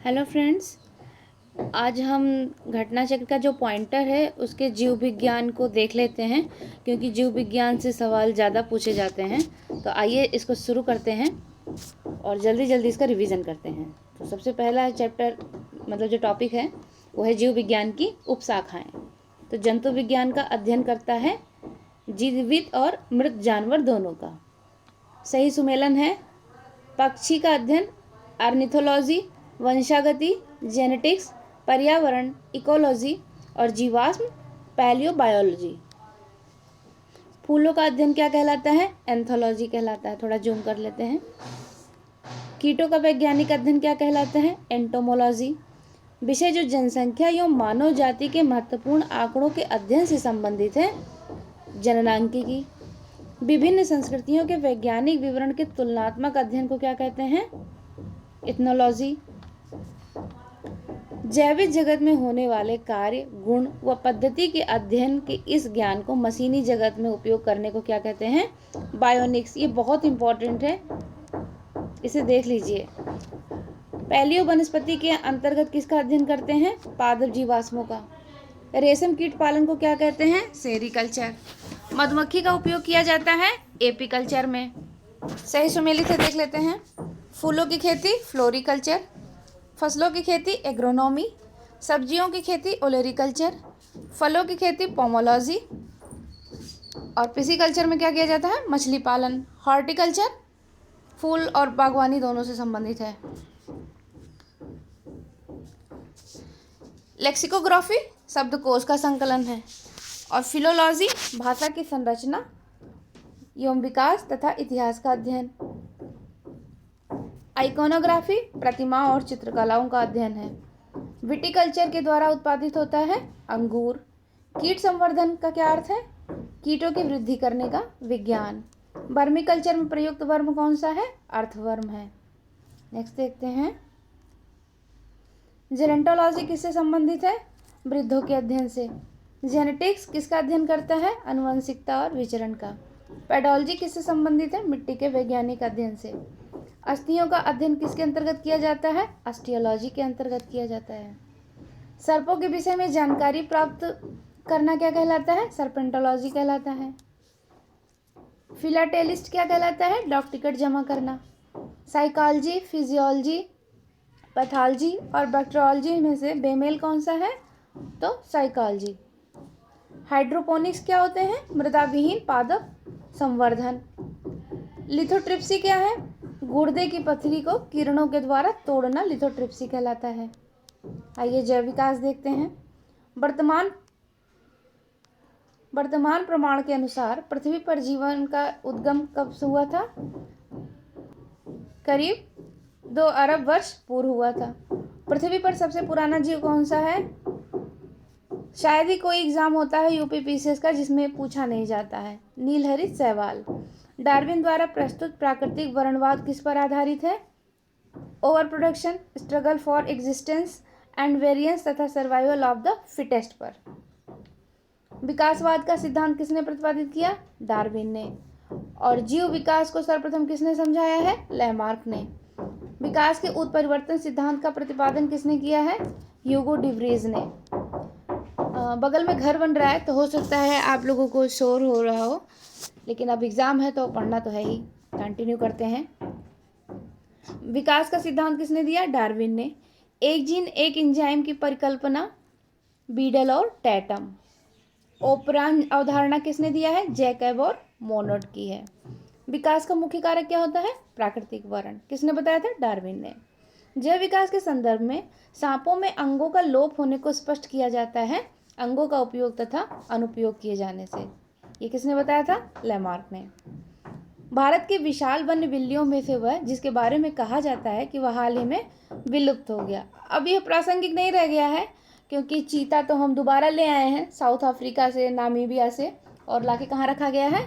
Hello friends, आज हम घटना चक्र का जो पॉइंटर है उसके जीव विज्ञान को देख लेते हैं, क्योंकि जीव विज्ञान से सवाल ज़्यादा पूछे जाते हैं। तो आइए इसको शुरू करते हैं और जल्दी जल्दी इसका रिवीजन करते हैं। तो सबसे पहला चैप्टर मतलब जो टॉपिक है वो है जीव विज्ञान की उपशाखाएँ। तो जंतु विज्ञान का अध्ययन करता है जीवित और मृत जानवर दोनों का। सही सुमेलन है पक्षी का अध्ययन, ऑर्निथोलॉजी, वंशागति, जेनेटिक्स, पर्यावरण, इकोलॉजी और जीवाश्म, पैलियोबायोलॉजी। फूलों का अध्ययन क्या कहलाता है? एंथोलॉजी कहलाता है। थोड़ा जूम कर लेते हैं। कीटों का वैज्ञानिक अध्ययन क्या कहलाता है? एंटोमोलॉजी। विषय जो जनसंख्या एवं मानव जाति के महत्वपूर्ण आंकड़ों के अध्ययन से संबंधित है, जननांकिकी। विभिन्न संस्कृतियों के वैज्ञानिक विवरण के तुलनात्मक अध्ययन को क्या कहते हैं? इथनोलॉजी। जैविक जगत में होने वाले कार्य, गुण व पद्धति के अध्ययन के इस ज्ञान को मशीनी जगत में उपयोग करने को क्या कहते हैं? बायोनिक्स। ये बहुत इंपॉर्टेंट है, इसे देख लीजिए। पैलियो वनस्पति के अंतर्गत किसका अध्ययन करते हैं? पादप जीवाश्मों का। रेशम कीट पालन को क्या कहते हैं? सेरीकल्चर। मधुमक्खी का उपयोग किया जाता है एपीकल्चर में। सही सुमेलित है, देख लेते हैं। फूलों की खेती फ्लोरिकल्चर, फसलों की खेती एग्रोनॉमी, सब्जियों की खेती ओलेरिकल्चर, फलों की खेती पोमोलॉजी और पिसीकल्चर में क्या किया जाता है? मछली पालन। हॉर्टिकल्चर फूल और बागवानी दोनों से संबंधित है। लेक्सिकोग्राफी शब्दकोश का संकलन है और फिलोलॉजी भाषा की संरचना एवं विकास तथा इतिहास का अध्ययन। आइकोनोग्राफी प्रतिमा और चित्रकलाओं का अध्ययन है। विटिकल्चर के द्वारा उत्पादित होता है अंगूर। कीट संवर्धन का क्या अर्थ है? कीटों की वृद्धि करने का विज्ञान। वर्मीकल्चर में प्रयुक्त वर्म कौन सा है? अर्थवर्म है। नेक्स्ट देखते हैं। जेनेटोलॉजी किससे संबंधित है? वृद्धों के अध्ययन से। जेनेटिक्स किसका अध्ययन करता है? आनुवंशिकता और विचरण का। पेडोलॉजी किससे संबंधित है? मिट्टी के वैज्ञानिक अध्ययन से। अस्थियों का अध्ययन किसके अंतर्गत किया जाता है? ऑस्टियोलॉजी के अंतर्गत किया जाता है। सर्पों के विषय में जानकारी प्राप्त करना क्या कहलाता है? सर्पेंटोलॉजी कहलाता है। फिलाटेलिस्ट क्या कहलाता है? डाक टिकट जमा करना। साइकोलॉजी, फिजियोलॉजी, पैथोलॉजी और बैक्टीरियोलॉजी में से बेमेल कौन सा है? तो साइकोलॉजी। हाइड्रोपोनिक्स क्या होते हैं? मृदा विहीन पादप संवर्धन। लिथोट्रिप्सी क्या है? गुर्दे की पथरी को किरणों के द्वारा तोड़ना लिथोट्रिप्सी कहलाता है। आइए जैव विकास देखते हैं। वर्तमान प्रमाण के अनुसार पृथ्वी पर जीवन का उद्गम कब से हुआ था? करीब 2 अरब वर्ष पूर्व हुआ था। पृथ्वी पर सबसे पुराना जीव कौन सा है? शायद ही कोई एग्जाम होता है यूपीपीसीएस का जिसमें पूछा नहीं जाता है। नीलहरित शैवाल। डार्विन द्वारा प्रस्तुत प्राकृतिक वर्णवाद किस पर आधारित है? Over production, struggle for existence and variance तथा सर्वाइवल ऑफ द फिटेस्ट पर। विकासवाद का सिद्धांत किसने प्रतिपादित किया? डार्विन ने। और जीव विकास को सर्वप्रथम किसने समझाया है? लैमार्क ने। विकास के उत्परिवर्तन सिद्धांत का प्रतिपादन किसने किया है? ह्यूगो डिवरीज ने। बगल में घर बन रहा है तो हो सकता है आप लोगों को शोर हो रहा हो, लेकिन अब एग्जाम है तो पढ़ना तो है ही। कंटिन्यू करते हैं। विकास का सिद्धांत किसने दिया? डार्विन ने। एक जीन एक एंजाइम की परिकल्पना बीडल और टैटम। ओपरान अवधारणा किसने दिया है? जैकब और मोनोड की है। विकास का मुख्य कारक क्या होता है? प्राकृतिक वर्ण। किसने बताया था? डार्विन ने। जैव विकास के संदर्भ में सांपों में अंगों का लोप होने को स्पष्ट किया जाता है अंगों का उपयोग तथा अनुपयोग किए जाने से। ये किसने बताया था? लैमार्क ने। भारत के विशाल वन्य बिल्लियों में से वह जिसके बारे में कहा जाता है कि वह हाल ही में विलुप्त हो गया। अब यह प्रासंगिक नहीं रह गया है, क्योंकि चीता तो हम दोबारा ले आए हैं साउथ अफ्रीका से, नामीबिया से, और लाके कहाँ रखा गया है?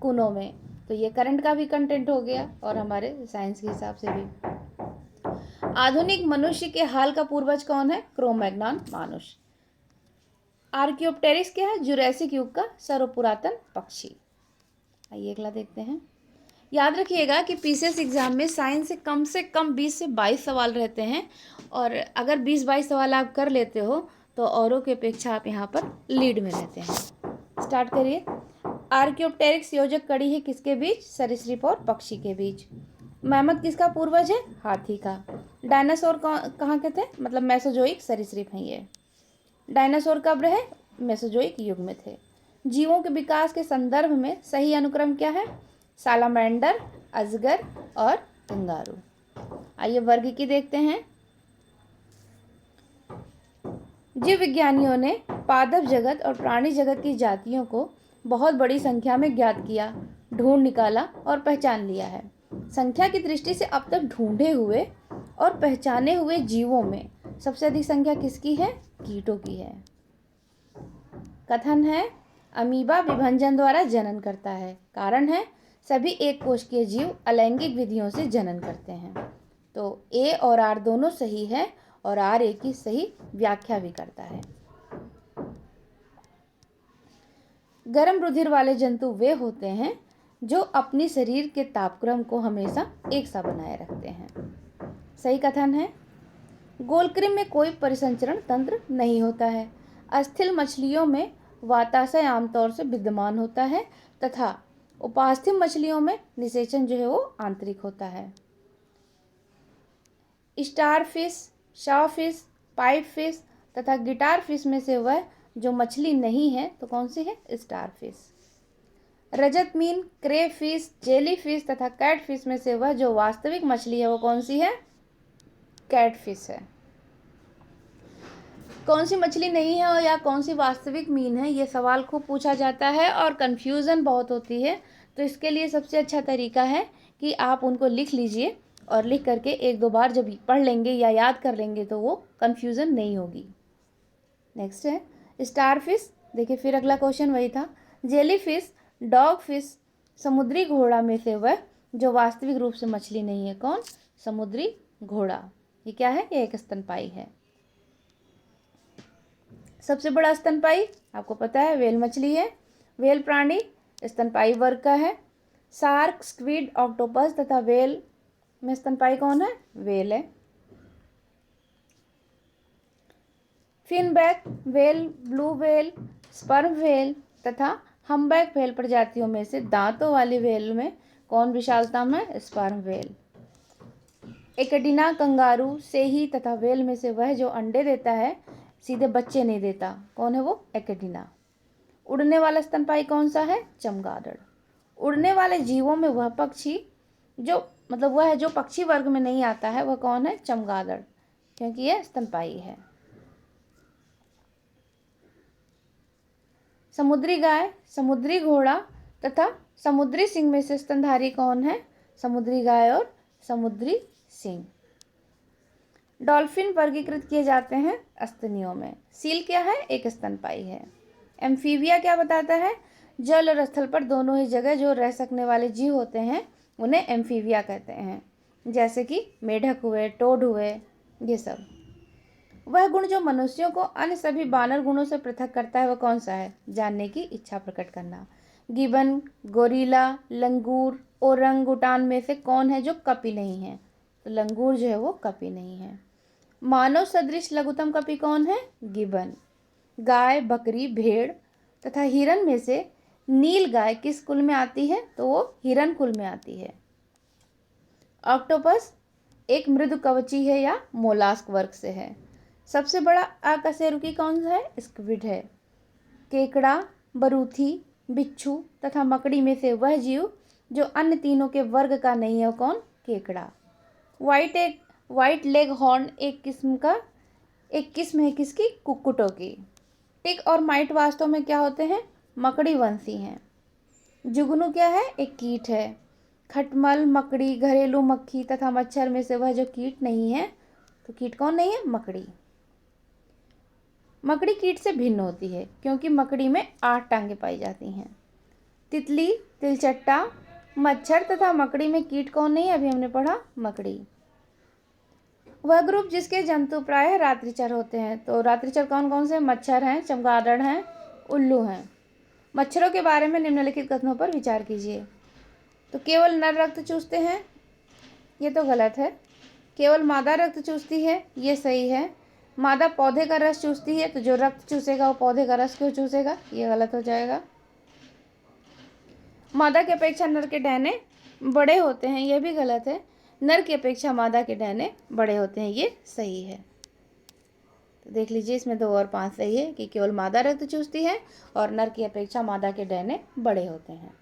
कुनो में। तो ये करंट का भी कंटेंट हो गया और हमारे साइंस के हिसाब से भी। आधुनिक मनुष्य के हाल का पूर्वज कौन है? क्रो-मैग्नॉन मानुष। आर्कियोप्टेरिक्स क्या है? जुरैसिक युग का सर्वपुरातन पक्षी। आइए अगला देखते हैं। याद रखिएगा कि पीसीएस एग्ज़ाम में साइंस से कम 20 से 22 सवाल रहते हैं, और अगर 20-22 सवाल आप कर लेते हो तो औरों की अपेक्षा आप यहाँ पर लीड में रहते हैं। स्टार्ट करिए। आर्क्योप्टेरिक्स योजक कड़ी है किसके बीच? सरीसृप और पक्षी के बीच। मैमथ किसका पूर्वज है? हाथी का। डायनासोर कहाँ के थे? मतलब मेसोजोइक सरीसृप हैं ये। डायनासोर कब रहे? मेसोजोइक युग में थे। जीवों के विकास के संदर्भ में सही अनुक्रम क्या है? सालामेंडर, अजगर और कंगारू। आइए वर्ग की देखते हैं। जीव विज्ञानियों ने पादप जगत और प्राणी जगत की जातियों को बहुत बड़ी संख्या में ज्ञात किया, ढूंढ निकाला और पहचान लिया है। संख्या की दृष्टि से अब तक ढूंढे हुए और पहचाने हुए जीवों में सबसे अधिक संख्या किसकी है? कीटों की है। कथन है अमीबा विभंजन द्वारा जनन करता है। कारण है सभी एक कोशिकीय जीव अलैंगिक विधियों से जनन करते हैं। तो ए और आर दोनों सही है और आर ए की सही व्याख्या भी करता है। गर्म रुधिर वाले जंतु वे होते हैं जो अपनी शरीर के तापक्रम को हमेशा एक सा बनाए रखते हैं। सही कथन है। गोलकृम में कोई परिसंचरण तंत्र नहीं होता है। अस्थिल मछलियों में वाताशय आमतौर से विद्यमान होता है तथा उपास्थि मछलियों में निषेचन जो है वो आंतरिक होता है। Star fish, Shaw fish, pipe fish तथा गिटार फिश में से वह जो मछली नहीं है तो कौन सी है? Star fish. रजत मीन, क्रे फिश, जेली फिश तथा कैट फिश में से वह जो वास्तविक मछली है वो कौन सी है? कैट फिश है। कौन सी मछली नहीं है या कौन सी वास्तविक मीन है, ये सवाल खूब पूछा जाता है और कन्फ्यूज़न बहुत होती है। तो इसके लिए सबसे अच्छा तरीका है कि आप उनको लिख लीजिए और लिख करके एक दो बार जब पढ़ लेंगे या याद कर लेंगे तो वो कन्फ्यूज़न नहीं होगी। नेक्स्ट है स्टार फिश। देखिए फिर अगला क्वेश्चन वही था। जेली फिश, डॉग फिश, समुद्री घोड़ा में से वह जो वास्तविक रूप से मछली नहीं है कौन? समुद्री घोड़ा। ये क्या है? ये एक स्तनपायी है। सबसे बड़ा स्तनपायी आपको पता है व्हेल मछली है। व्हेल प्राणी स्तनपायी वर्ग का है। शार्क, स्क्विड, ऑक्टोपस तथा व्हेल में स्तनपायी कौन है? व्हेल है। Finback whale, blue whale, sperm whale तथा हम्बैक व्हेल प्रजातियों में से दांतों वाली व्हेल में कौन विशालतम है? Sperm whale. एकेडिना, कंगारू, सेही तथा व्हेल में से वह जो अंडे देता है सीधे बच्चे नहीं देता कौन है? वो एकेडिना। उड़ने वाला स्तनपायी कौन सा है? चमगादड़। उड़ने वाले जीवों में वह पक्षी जो मतलब वह है जो पक्षी वर्ग में नहीं आता है वह कौन है? चमगादड़, क्योंकि यह स्तनपायी है। समुद्री गाय, समुद्री घोड़ा तथा समुद्री सिंह में से स्तनधारी कौन है? समुद्री गाय और समुद्री सिंह। डॉल्फिन वर्गीकृत किए जाते हैं स्तनियों में। सील क्या है? एक स्तनपायी है। एम्फीबिया क्या बताता है? जल और स्थल पर दोनों ही जगह जो रह सकने वाले जीव होते हैं उन्हें एम्फीबिया कहते हैं, जैसे कि मेढक हुए, टोड हुए, ये सब। वह गुण जो मनुष्यों को अन्य सभी बानर गुणों से पृथक करता है वह कौन सा है? जानने की इच्छा प्रकट करना। गिबन, गोरिल्ला, लंगूर, ओरंगुटान में से कौन है जो कपी नहीं है? तो लंगूर जो है वो कपी नहीं है। मानव सदृश लघुतम कपी कौन है? गिबन। गाय, बकरी, भेड़ तथा हिरन में से नील गाय किस कुल में आती है? तो वो हिरन कुल में आती है। ऑक्टोपस एक मृदुकवची है या मोलास्क वर्ग से है। सबसे बड़ा अकशेरुकी कौन सा है? स्क्विड है। केकड़ा, बरूथी, बिच्छू तथा मकड़ी में से वह जीव जो अन्य तीनों के वर्ग का नहीं है वो कौन? केकड़ा। व्हाइट लेग हॉर्न एक किस्म है किसकी? कुक्कुटों की। टिक और माइट वास्तव में क्या होते हैं? मकड़ी वंशी हैं। जुगनू क्या है? एक कीट है। खटमल, मकड़ी, घरेलू मक्खी तथा मच्छर में से वह जो कीट नहीं है तो कीट कौन नहीं है? मकड़ी। मकड़ी कीट से भिन्न होती है क्योंकि मकड़ी में 8 टांगें पाई जाती हैं। तितली, तिलचट्टा, मच्छर तथा मकड़ी में कीट कौन नहीं है? अभी हमने पढ़ा मकड़ी। वह ग्रुप जिसके जंतु प्रायः रात्रिचर होते हैं। तो रात्रिचर कौन कौन से? मच्छर हैं, चमगादड़ हैं, उल्लू हैं। मच्छरों के बारे में निम्नलिखित कथनों पर विचार कीजिए। तो केवल नर रक्त चूसते हैं, ये तो गलत है। केवल मादा रक्त चूसती है, ये सही है। मादा पौधे का रस चूसती है, तो जो रक्त चूसेगा वो पौधे का रस क्यों चूसेगा, ये गलत हो जाएगा। मादा की अपेक्षा नर के डहने बड़े होते हैं, ये भी गलत है। नर की अपेक्षा मादा के डहने बड़े होते हैं, ये सही है। तो देख लीजिए इसमें 2 और 5 सही है कि केवल मादा रक्त चूसती है और नर की अपेक्षा मादा के डहने बड़े होते हैं।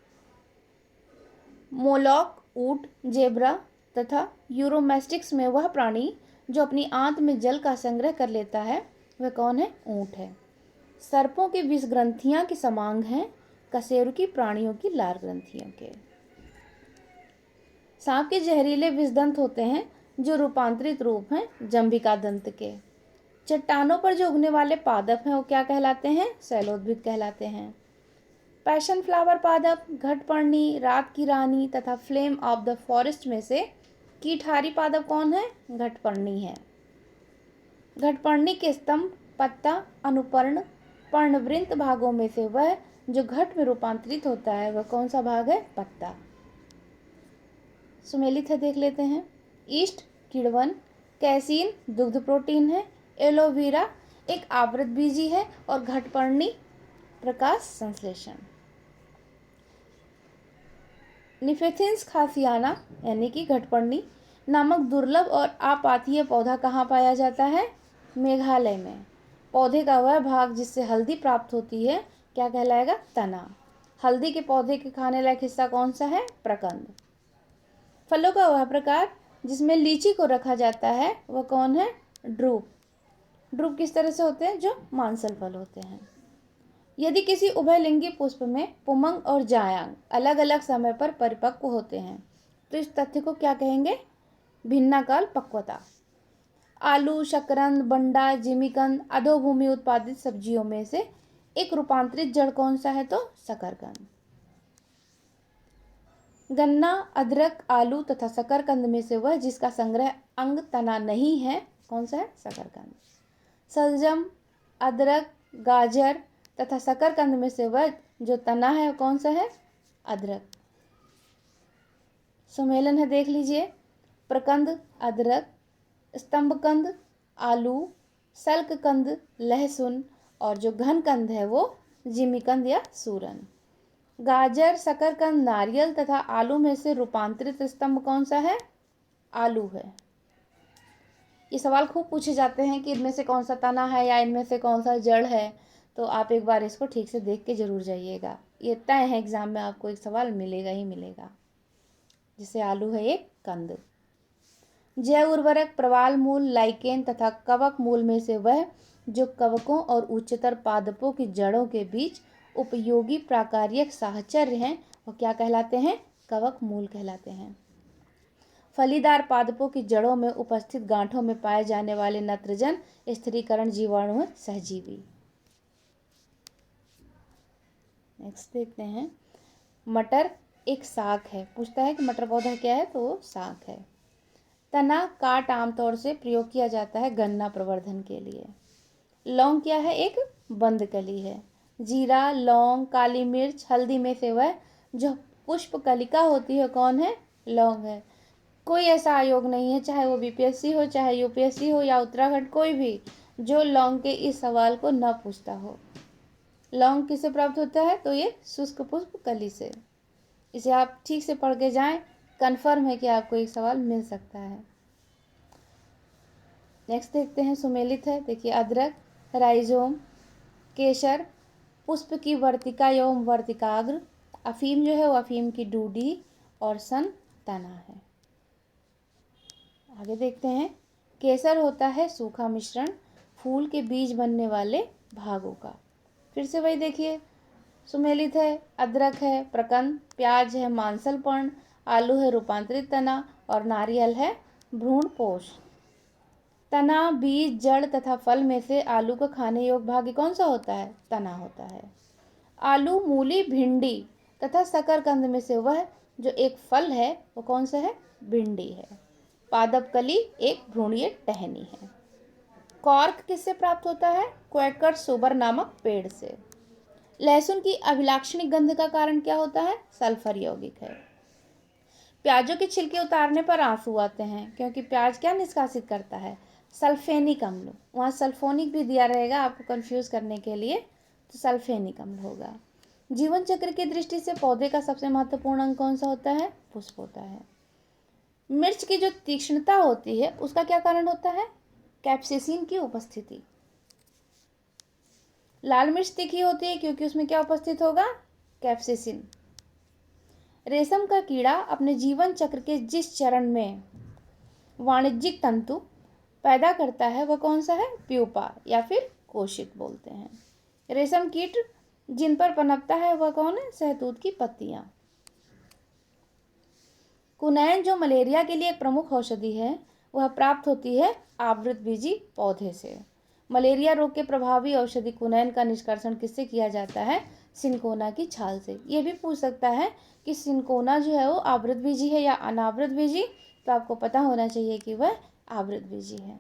मोलॉक, ऊंट, जेब्रा तथा यूरोमेस्टिक्स में वह प्राणी जो अपनी आंत में जल का संग्रह कर लेता है वह कौन है, ऊंट है। सर्पों की विष ग्रंथियां की समांग हैं, कशेरुकी प्राणियों की लार ग्रंथियों के। सांप के जहरीले विषदंत होते हैं जो रूपांतरित रूप हैं जंभिका दंत के। चट्टानों पर जो उगने वाले पादप हैं वो क्या कहलाते हैं, शैलोद्भिद कहलाते हैं। पैशन फ्लावर पादप, घटपर्णी, रात की रानी तथा फ्लेम ऑफ द फॉरेस्ट में से कीटहारी पादप कौन है, घटपर्णी है। घटपर्णी के स्तंभ, पत्ता, अनुपर्ण, पर्णवृंत भागों में से वह जो घट में रूपांतरित होता है वह कौन सा भाग है, पत्ता। सुमेलित है, देख लेते हैं। ईस्ट किण्वन, कैसीन दुग्ध प्रोटीन है, एलोवेरा एक आवृत बीजी है और घटपर्णी प्रकाश संश्लेषण। निफेथिन्स खासियाना यानी कि घटपर्णी नामक दुर्लभ और आपातीय पौधा कहाँ पाया जाता है, मेघालय में। पौधे का वह भाग जिससे हल्दी प्राप्त होती है क्या कहलाएगा, तना। हल्दी के पौधे के खाने लायक हिस्सा कौन सा है, प्रकंद। फलों का वह प्रकार जिसमें लीची को रखा जाता है वह कौन है, ड्रूप। ड्रूप किस तरह से होते हैं, जो मांसल फल होते हैं। यदि किसी उभयलिंगी पुष्प में पुमंग और जायांग अलग अलग समय पर परिपक्व होते हैं तो इस तथ्य को क्या कहेंगे, भिन्नाकाल पक्वता। आलू, शकरंद, बंडा, जिमीकंद अधोभूमि उत्पादित सब्जियों में से एक रूपांतरित जड़ कौन सा है, तो शकरकंद। गन्ना, अदरक, आलू तथा शकरकंद में से वह जिसका संग्रह अंग तना नहीं है कौन सा है, शकरकंद। सलजम, अदरक, गाजर तथा शकरकंद में से वह जो तना है कौन सा है, अदरक। सुमेलन है, देख लीजिए। प्रकंद अदरक, स्तंभकंद आलू, सल्ककंद लहसुन और जो घनकंद है वो जिमीकंद या सूरन। गाजर, शकरकंद, नारियल तथा आलू में से रूपांतरित स्तंभ कौन सा है, आलू है। ये सवाल खूब पूछे जाते हैं कि इनमें से कौन सा तना है या इनमें से कौन सा जड़ है, तो आप एक बार इसको ठीक से देख के जरूर जाइएगा। ये तय है एग्जाम में आपको एक सवाल मिलेगा ही मिलेगा। जिसे आलू है एक कंद। जैव उर्वरक, प्रवाल मूल, लाइकेन तथा कवक मूल में से वह जो कवकों और उच्चतर पादपों की जड़ों के बीच उपयोगी प्राकार्यक साहचर्य हैं वो क्या कहलाते हैं, कवक मूल कहलाते हैं। फलीदार पादपों की जड़ों में उपस्थित गांठों में पाए जाने वाले नत्रजन स्थिरीकरण जीवाणु है सहजीवी। नेक्स्ट देखते हैं। मटर एक शाक है, पूछता है कि मटर पौधा क्या है, तो वो शाक है। तना काट आमतौर से प्रयोग किया जाता है गन्ना प्रवर्धन के लिए। लौंग क्या है, एक बंद कली है। जीरा, लौंग, काली मिर्च, हल्दी में से वह जो पुष्प कलिका होती है कौन है, लौंग है। कोई ऐसा आयोग नहीं है, चाहे वो बीपीएससी हो, चाहे यूपीएससी हो या उत्तराखंड, कोई भी जो लौंग के इस सवाल को न पूछता हो। लौंग किससे प्राप्त होता है, तो ये शुष्क पुष्प कली से। इसे आप ठीक से पढ़ के जाएं, कन्फर्म है कि आपको एक सवाल मिल सकता है। नेक्स्ट देखते हैं। सुमेलित है, देखिए। अदरक, राइजोम, केसर, पुष्प की वर्तिका एवं वर्तिकाग्र। अफीम जो है वो अफीम की डूडी और सन तना है। आगे देखते हैं। केसर होता है सूखा मिश्रण फूल के बीज बनने वाले भागों का। फिर से वही देखिए। सुमेलित है, अदरक है प्रकंद, प्याज है मांसल पर्ण, आलू है रूपांतरित तना और नारियल है भ्रूणपोष। तना, बीज, जड़ तथा फल में से आलू का खाने योग्य भाग कौन सा होता है, तना होता है। आलू, मूली, भिंडी तथा शकरकंद में से वह जो एक फल है वो कौन सा है, भिंडी है। पादप कली एक भ्रूणीय टहनी है। कॉर्क किससे प्राप्त होता है, क्वेकर सुबर नामक पेड़ से। लहसुन की अभिलाक्षणिक गंध का कारण क्या होता है, सल्फर यौगिक है। प्याजों के छिलके उतारने पर आंसू आते हैं, क्योंकि प्याज क्या निष्कासित करता है? सल्फेनिक अम्ल। वहाँ सल्फोनिक भी दिया रहेगा आपको कंफ्यूज करने के लिए, तो सल्फेनिक अम्ल होगा। जीवन चक्र की दृष्टि से पौधे का सबसे महत्वपूर्ण अंग कौन सा होता है? पुष्प होता है। मिर्च की जो तीक्ष्णता होती है उसका क्या कारण होता है? कैप्सेसिन की उपस्थिति। लाल मिर्च तीखी होती है क्योंकि उसमें क्या उपस्थित होगा? कैप्सेसिन। रेशम का कीड़ा अपने जीवन चक्र के जिस चरण में वाणिज्यिक तंतु पैदा करता है वह कौन सा है? प्यूपा या फिर कोशिक बोलते हैं। रेशम कीट जिन पर पनपता है वह कौन है? सहतूत की पत्तियां। कुनैन जो मलेरिया के लिए एक प्रमुख औषधि है वह प्राप्त होती है आवृतबीजी पौधे से। मलेरिया रोग के प्रभावी औषधि कुनैन का निष्कर्षण किससे किया जाता है? सिनकोना की छाल से। ये भी पूछ सकता है कि सिनकोना जो है वो आवृतबीजी है या अनावृतबीजी, तो आपको पता होना चाहिए कि वह आवृतबीजी है।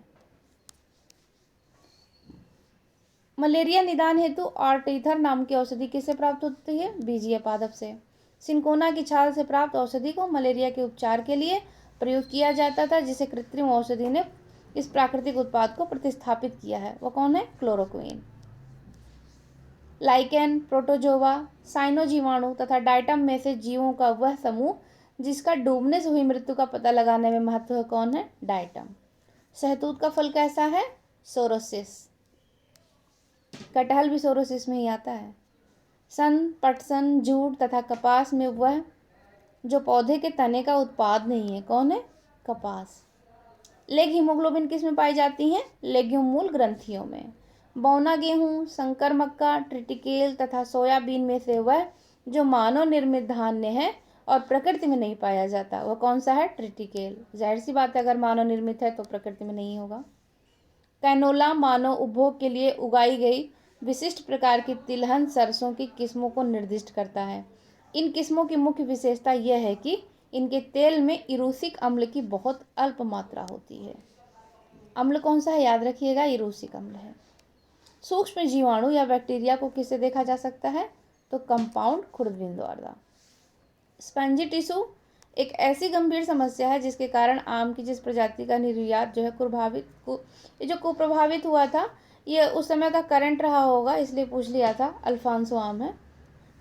मलेरिया निदान हेतु ऑर्टिथर नाम की औषधि किससे प्राप्त होती है? बीजीय पादप से। सिनकोना की छाल से प्राप्त औषधि को मलेरिया के उपचार के लिए प्रयोग किया जाता था, जिसे कृत्रिम औषधि ने इस प्राकृतिक उत्पाद को प्रतिस्थापित किया है। वह कौन है? क्लोरोक्विन। लाइकेन, प्रोटोजोवा, साइनोजीवाणु तथा डाइटम में से जीवों का वह समूह जिसका डूबने से हुई मृत्यु का पता लगाने में महत्व है कौन है? डाइटम। शहतूत का फल कैसा है? सोरोसिस। कटहल भी सोरोसिस में ही आता है। सन, पटसन, जूट तथा कपास में वह जो पौधे के तने का उत्पाद नहीं है कौन है? कपास। लेग हीमोग्लोबिन किस में पाई जाती हैं? लेग्यूम मूल ग्रंथियों में। बौना गेहूं, संकर मक्का, ट्रिटिकेल तथा सोयाबीन में से वह जो मानव निर्मित धान्य है और प्रकृति में नहीं पाया जाता वह कौन सा है? ट्रिटिकेल। जाहिर सी बात है, अगर मानव निर्मित है तो प्रकृति में नहीं होगा। कैनोला मानव उपभोग के लिए उगाई गई विशिष्ट प्रकार की तिलहन सरसों की किस्मों को निर्दिष्ट करता है। इन किस्मों की मुख्य विशेषता यह है कि इनके तेल में इरूसिक अम्ल की बहुत अल्प मात्रा होती है। अम्ल कौन सा है? याद रखिएगा, इरूसिक अम्ल है। सूक्ष्म जीवाणु या बैक्टीरिया को किससे देखा जा सकता है? तो कंपाउंड खुर्दबीन द्वारा। स्पंजी टिश्यू एक ऐसी गंभीर समस्या है जिसके कारण आम की जिस प्रजाति का निर्यात जो है कुप्रभावित हुआ था, ये उस समय का करंट रहा होगा, इसलिए पूछ लिया था। अल्फांसो आम है।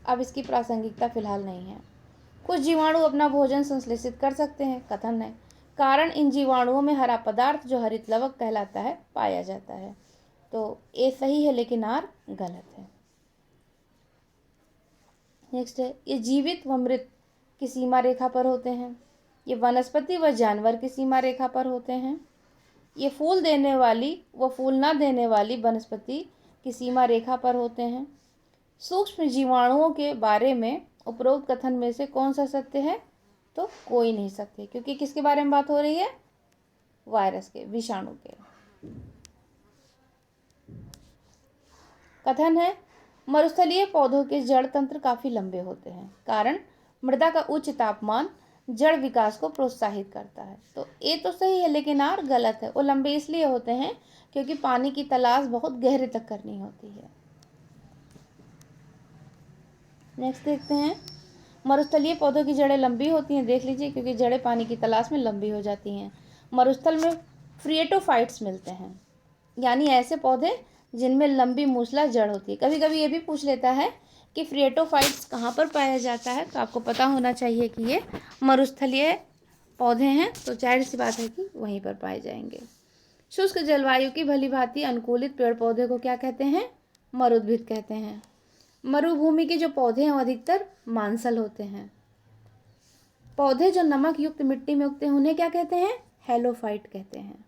अब इसकी प्रासंगिकता फिलहाल नहीं है। कुछ जीवाणु अपना भोजन संश्लेषित कर सकते हैं, कथन है। कारण इन जीवाणुओं में हरा पदार्थ जो हरित लवक कहलाता है पाया जाता है। तो ए सही है लेकिन आर गलत है। नेक्स्ट है, ये जीवित व मृत की सीमा रेखा पर होते हैं। ये वनस्पति व जानवर की सीमा रेखा पर होते हैं। ये फूल देने वाली व फूल न देने वाली वनस्पति की सीमा रेखा पर होते हैं। सूक्ष्म जीवाणुओं के बारे में उपरोक्त कथन में से कौन सा सत्य है? तो कोई नहीं सत्य, क्योंकि किसके बारे में बात हो रही है? वायरस के, विषाणु के। कथन है, मरुस्थलीय पौधों के जड़ तंत्र काफी लंबे होते हैं, कारण मृदा का उच्च तापमान जड़ विकास को प्रोत्साहित करता है। तो ये तो सही है लेकिन आर गलत है। वो लंबे इसलिए होते हैं क्योंकि पानी की तलाश बहुत गहरे तक करनी होती है। नेक्स्ट देखते हैं, मरुस्थलीय पौधों की जड़ें लंबी होती हैं, देख लीजिए, क्योंकि जड़ें पानी की तलाश में लंबी हो जाती हैं। मरुस्थल में फ्रिएटोफाइट्स मिलते हैं, यानी ऐसे पौधे जिनमें लंबी मूसला जड़ होती है। कभी कभी ये भी पूछ लेता है कि फ्रिएटोफाइट्स कहाँ पर पाया जाता है, तो आपको पता होना चाहिए कि ये मरुस्थलीय पौधे हैं, तो जाहिर सी बात है कि वहीं पर पाए जाएंगे। शुष्क जलवायु की भली भांति अनुकूलित पेड़ पौधे को क्या कहते हैं? मरुद्भिद कहते हैं। मरुभूमि के जो पौधे हैं वो अधिकतर मांसल होते हैं। पौधे जो नमक युक्त मिट्टी में उगते हैं उन्हें क्या कहते हैं? हेलोफाइट कहते हैं।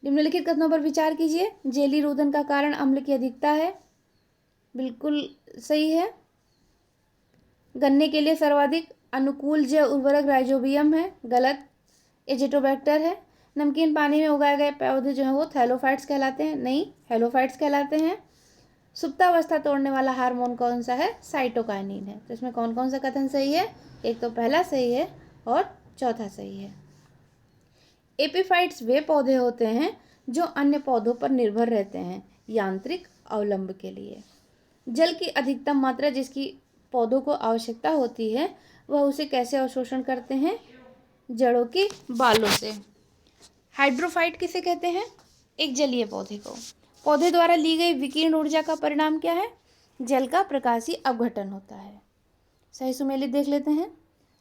निम्नलिखित कथनों पर विचार कीजिए। जेली रोधन का कारण अम्ल की अधिकता है, बिल्कुल सही है। गन्ने के लिए सर्वाधिक अनुकूल जैव उर्वरक राइजोबियम है, गलत। एजिटोबैक्टर है। नमकीन पानी में उगाए गए पौधे जो हैं वो थैलोफाइट्स कहलाते हैं, नहीं, हेलोफाइट्स कहलाते हैं। सुप्तावस्था तोड़ने वाला हार्मोन कौन सा है? साइटोकाइनिन है। तो इसमें कौन कौन सा कथन सही है? एक तो पहला सही है और चौथा सही है। एपिफाइट्स वे पौधे होते हैं जो अन्य पौधों पर निर्भर रहते हैं यांत्रिक अवलंब के लिए। जल की अधिकतम मात्रा जिसकी पौधों को आवश्यकता होती है वह उसे कैसे अवशोषण करते हैं? जड़ों के बालों से। हाइड्रोफाइट किसे कहते हैं? एक जलीय पौधे को। पौधे द्वारा ली गई विकिरण ऊर्जा का परिणाम क्या है? जल का प्रकाशीय अपघटन होता है। सही सुमेलित देख लेते हैं।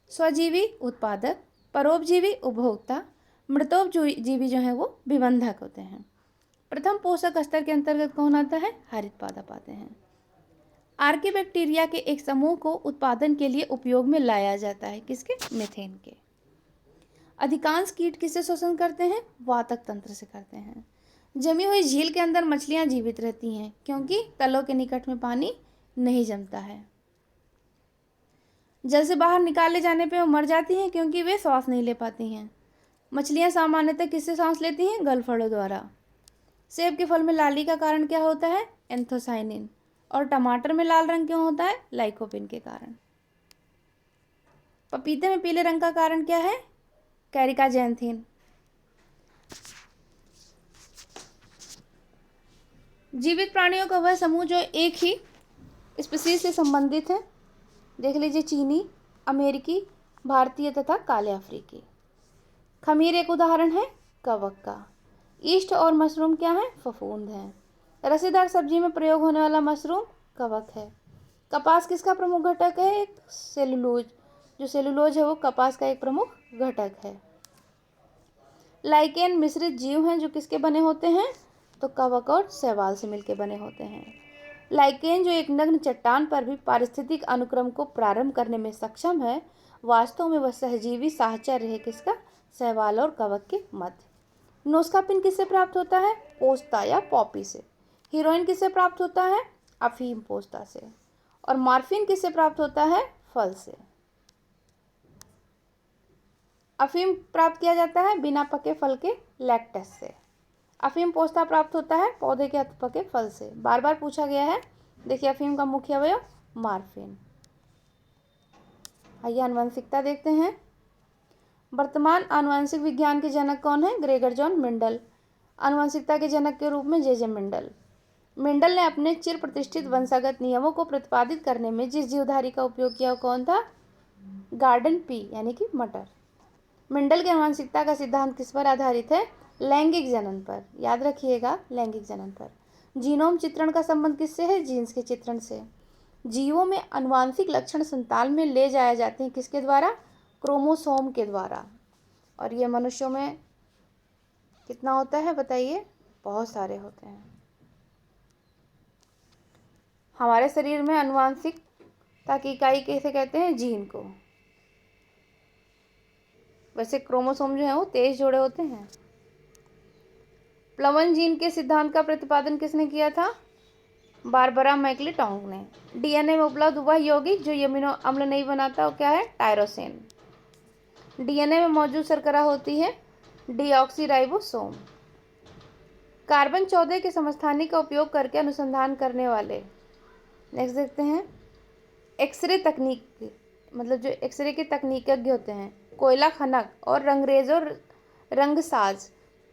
स्वजीवी उत्पादक, परोपजीवी उपभोक्ता, मृतोपजीवी जो है वो विबंधक होते हैं। प्रथम पोषक स्तर के अंतर्गत कौन आता है? हरित पादप आते हैं। आर्किबैक्टीरिया के एक समूह को उत्पादन के लिए उपयोग में लाया जाता है। किसके? मीथेन के। अधिकांश कीट किससे शोषण करते हैं? वातक तंत्र से करते हैं। जमी हुई झील के अंदर मछलियां जीवित रहती हैं क्योंकि तलों के निकट में पानी नहीं जमता है। जल से बाहर निकाले जाने पर वो मर जाती हैं क्योंकि वे सांस नहीं ले पाती हैं। मछलियां सामान्यतः किससे सांस लेती हैं? गलफड़ों द्वारा। सेब के फल में लाली का कारण क्या होता है? एंथोसाइनिन। और टमाटर में लाल रंग क्यों होता है? लाइकोपिन के कारण। पपीते में पीले रंग का कारण क्या है? कैरिकाजेंथिन। जीवित प्राणियों का वह समूह जो एक ही स्पीशीज से संबंधित है। देख लीजिए, चीनी, अमेरिकी, भारतीय तथा काले अफ्रीकी। खमीर एक उदाहरण है कवक का। ईस्ट और मशरूम क्या है? फफूंद है। रसेदार सब्जी में प्रयोग होने वाला मशरूम कवक है। कपास किसका प्रमुख घटक है? एक सेलुलोज। जो सेलुलोज है वो कपास का एक प्रमुख घटक है। लाइकेन मिश्रित जीव हैं जो किसके बने होते हैं? तो कवक और शैवाल से मिलकर बने होते हैं। लाइकेन जो एक नग्न चट्टान पर भी पारिस्थितिक अनुक्रम को प्रारंभ करने में सक्षम है, वास्तव में वह सहजीवी साहचर्य है। किसका? शैवाल और कवक के मध्य। नोस्कापिन किससे प्राप्त होता है? पोस्ता या पॉपी से। हीरोइन किससे प्राप्त होता है? अफीम पोस्ता से। और मॉर्फिन किससे प्राप्त होता है? फल से। अफीम प्राप्त किया जाता है बिना पके फल के लैक्टस से। अफीम पोस्ता प्राप्त होता है पौधे के पके फल से। बार बार पूछा गया है। देखिए, अफीम का मुख्य अवयव मॉर्फिन। आइए आनुवंशिकता देखते हैं। वर्तमान आनुवंशिक विज्ञान के जनक कौन है? Gregor John Mendel. आनुवंशिकता के जनक के रूप में जे मेंडल। मेंडल ने अपने चिर प्रतिष्ठित वंशागत नियमों को प्रतिपादित करने में जिस जीवधारी का उपयोग किया वो कौन था? गार्डन पी यानी कि मटर। मेंडल की आनुवंशिकता का सिद्धांत किस पर आधारित है? लैंगिक जनन पर। याद रखिएगा, लैंगिक जनन पर। जीनोम चित्रण का संबंध किससे है? जीन्स के चित्रण से। जीवों में आनुवांशिक लक्षण संतान में ले जाए जाते हैं किसके द्वारा? क्रोमोसोम के द्वारा। और ये मनुष्यों में कितना होता है बताइए? बहुत सारे होते हैं। हमारे शरीर में आनुवांशिकता की इकाई कैसे कहते हैं? जीन को। वैसे क्रोमोसोम जो है वो 23 जोड़े होते हैं। प्लवन जीन के सिद्धांत का प्रतिपादन किसने किया था? बारबरा मैक्लीटॉन्ग ने। डीएनए में उपलब्ध वह यौगिक जो अमीनो अम्ल नहीं बनाता वो क्या है? टायरोसिन। डीएनए में मौजूद शर्करा होती है डीऑक्सीराइबोसोम। कार्बन 14 के समस्थानिक का उपयोग करके अनुसंधान करने वाले। नेक्स्ट देखते हैं। एक्सरे तकनीक, मतलब जो एक्सरे के तकनीकज्ञ होते हैं, कोयला खनक और रंगरेजों रंगसाज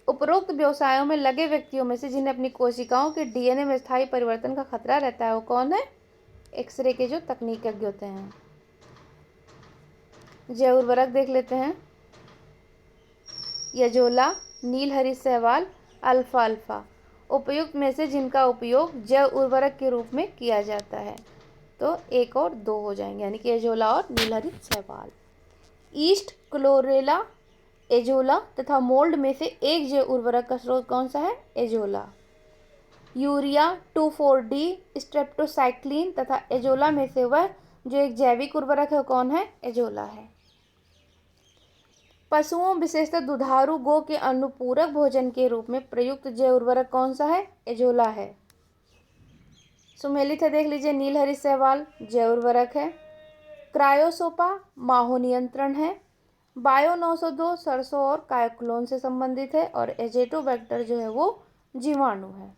उपरोक्त व्यवसायों में लगे व्यक्तियों में से जिन्हें अपनी कोशिकाओं के डीएनए में स्थायी परिवर्तन का खतरा रहता है वो कौन है? एक्सरे के जो तकनीकज्ञ होते हैं। जैव उर्वरक देख लेते हैं। एजोला, नीलहरित शैवाल, अल्फा अल्फा उपयुक्त में से जिनका उपयोग जैव उर्वरक के रूप में किया जाता है। तो 1 और 2 हो जाएंगे, यानी कि एजोला और नीलहरित शैवाल। ईस्ट, क्लोरेला, एजोला तथा मोल्ड में से एक जैव उर्वरक का स्रोत कौन सा है? एजोला। यूरिया, 2,4-D, स्ट्रेप्टोसाइक्लिन तथा एजोला में से वह जो एक जैविक उर्वरक है वो कौन है? एजोला है। पशुओं विशेषतः दुधारू गो के अनुपूरक भोजन के रूप में प्रयुक्त जैव उर्वरक कौन सा है? एजोला है। सुमेलित है, देख लीजिए। नीलहरित शैवाल जैव उर्वरक है। क्रायोसोपा माहो नियंत्रण है। बायो 902 सरसों और कायोक्लोन से संबंधित है। और एजेटोबैक्टर जो है वो जीवाणु है।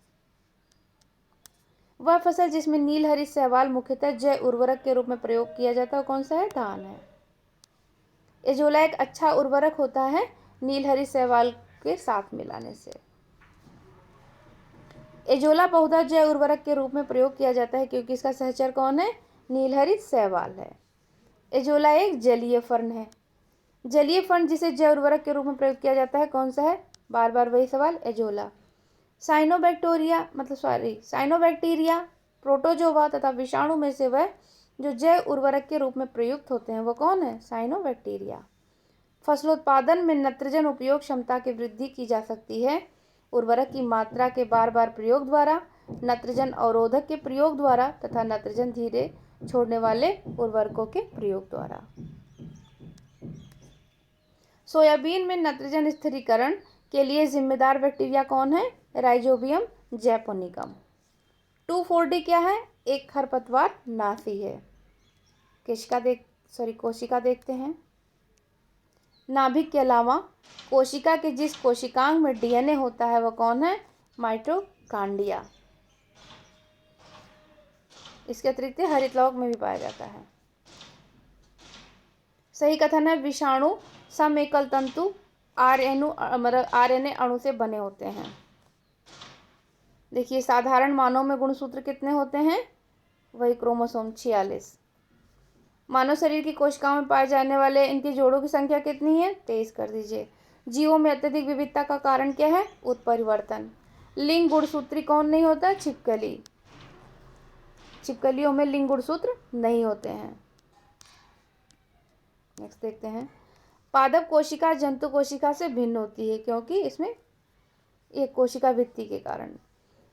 वह फसल जिसमें नीलहरित शैवाल मुख्यतः जैव उर्वरक के रूप में प्रयोग किया जाता है कौन सा है? धान है। एजोला एक अच्छा उर्वरक होता है नीलहरित शैवाल के साथ मिलाने से। एजोला बहुधा जैव उर्वरक के रूप में प्रयोग किया जाता है क्योंकि इसका सहचर कौन है? नीलहरित शैवाल है। एजोला एक जलीय फर्न है। जलीय फर्न जिसे जैव उर्वरक के रूप में प्रयोग किया जाता है कौन सा है? बार बार वही सवाल, एजोला। साइनोबैक्टीरिया, प्रोटोजोवा तथा विषाणु में से वह जो जैव उर्वरक के रूप में प्रयुक्त होते हैं वो कौन है? साइनोबैक्टीरिया। फसलोत्पादन में नत्रजन उपयोग क्षमता की वृद्धि की जा सकती है उर्वरक की मात्रा के बार बार प्रयोग द्वारा, नत्रजन अवरोधक के प्रयोग द्वारा तथा नत्रजन धीरे छोड़ने वाले उर्वरकों के प्रयोग द्वारा। सोयाबीन में नत्रजन स्थिरीकरण के लिए जिम्मेदार बैक्टीरिया कौन है? Rhizobium japonicum. 2,4-D क्या है? एक खरपतवार नासी है। कोशिका देखते हैं। नाभिक के अलावा कोशिका के जिस कोशिकांग में डीएनए होता है वह कौन है? माइटोकांड्रिया। इसके अतिरिक्त हरित लौक में भी पाया जाता है। सही कथन है विषाणु समएकल तंतु आरएनए अणु से बने होते हैं। देखिए साधारण मानव में गुणसूत्र कितने होते हैं? वही क्रोमोसोम 46। मानव शरीर की कोशिकाओं में पाए जाने वाले इनके जोड़ों की संख्या कितनी है? 23 कर दीजिए। जीवों में अत्यधिक विविधता का कारण क्या है? उत्परिवर्तन। लिंग गुणसूत्री कौन नहीं होता? छिपकली। छिपकलियों में लिंग गुणसूत्र नहीं होते हैं। नेक्स्ट देखते हैं। पादप कोशिका जंतु कोशिका से भिन्न होती है क्योंकि इसमें एक कोशिका भित्ति के कारण।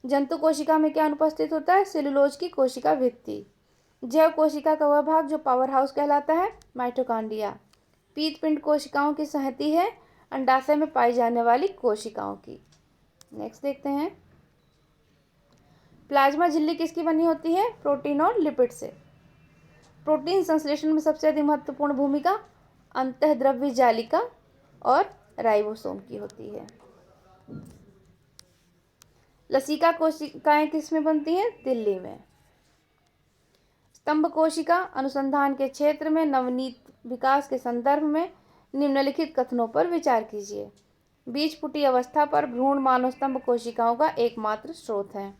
जंतु कोशिका में क्या अनुपस्थित होता है? सेलुलोज की कोशिका भित्ति। जैव कोशिका का वह भाग जो पावर हाउस कहलाता है? माइटोकांड्रिया। पीतपिंड कोशिकाओं की संहति है अंडाशय में पाई जाने वाली कोशिकाओं की। नेक्स्ट देखते हैं। प्लाज्मा झिल्ली किसकी बनी होती है? प्रोटीन और लिपिड से। प्रोटीन संश्लेषण में सबसे अधिक महत्वपूर्ण भूमिका अंतःद्रव्य जालिका और राइबोसोम की होती है। लसिका कोशिकाएं किसमें बनती हैं? दिल्ली में। स्तंभ कोशिका अनुसंधान के क्षेत्र में नवनीत विकास के संदर्भ में निम्नलिखित कथनों पर विचार कीजिए। बीजपुटी अवस्था पर भ्रूण मानव स्तंभ कोशिकाओं का एकमात्र स्रोत है।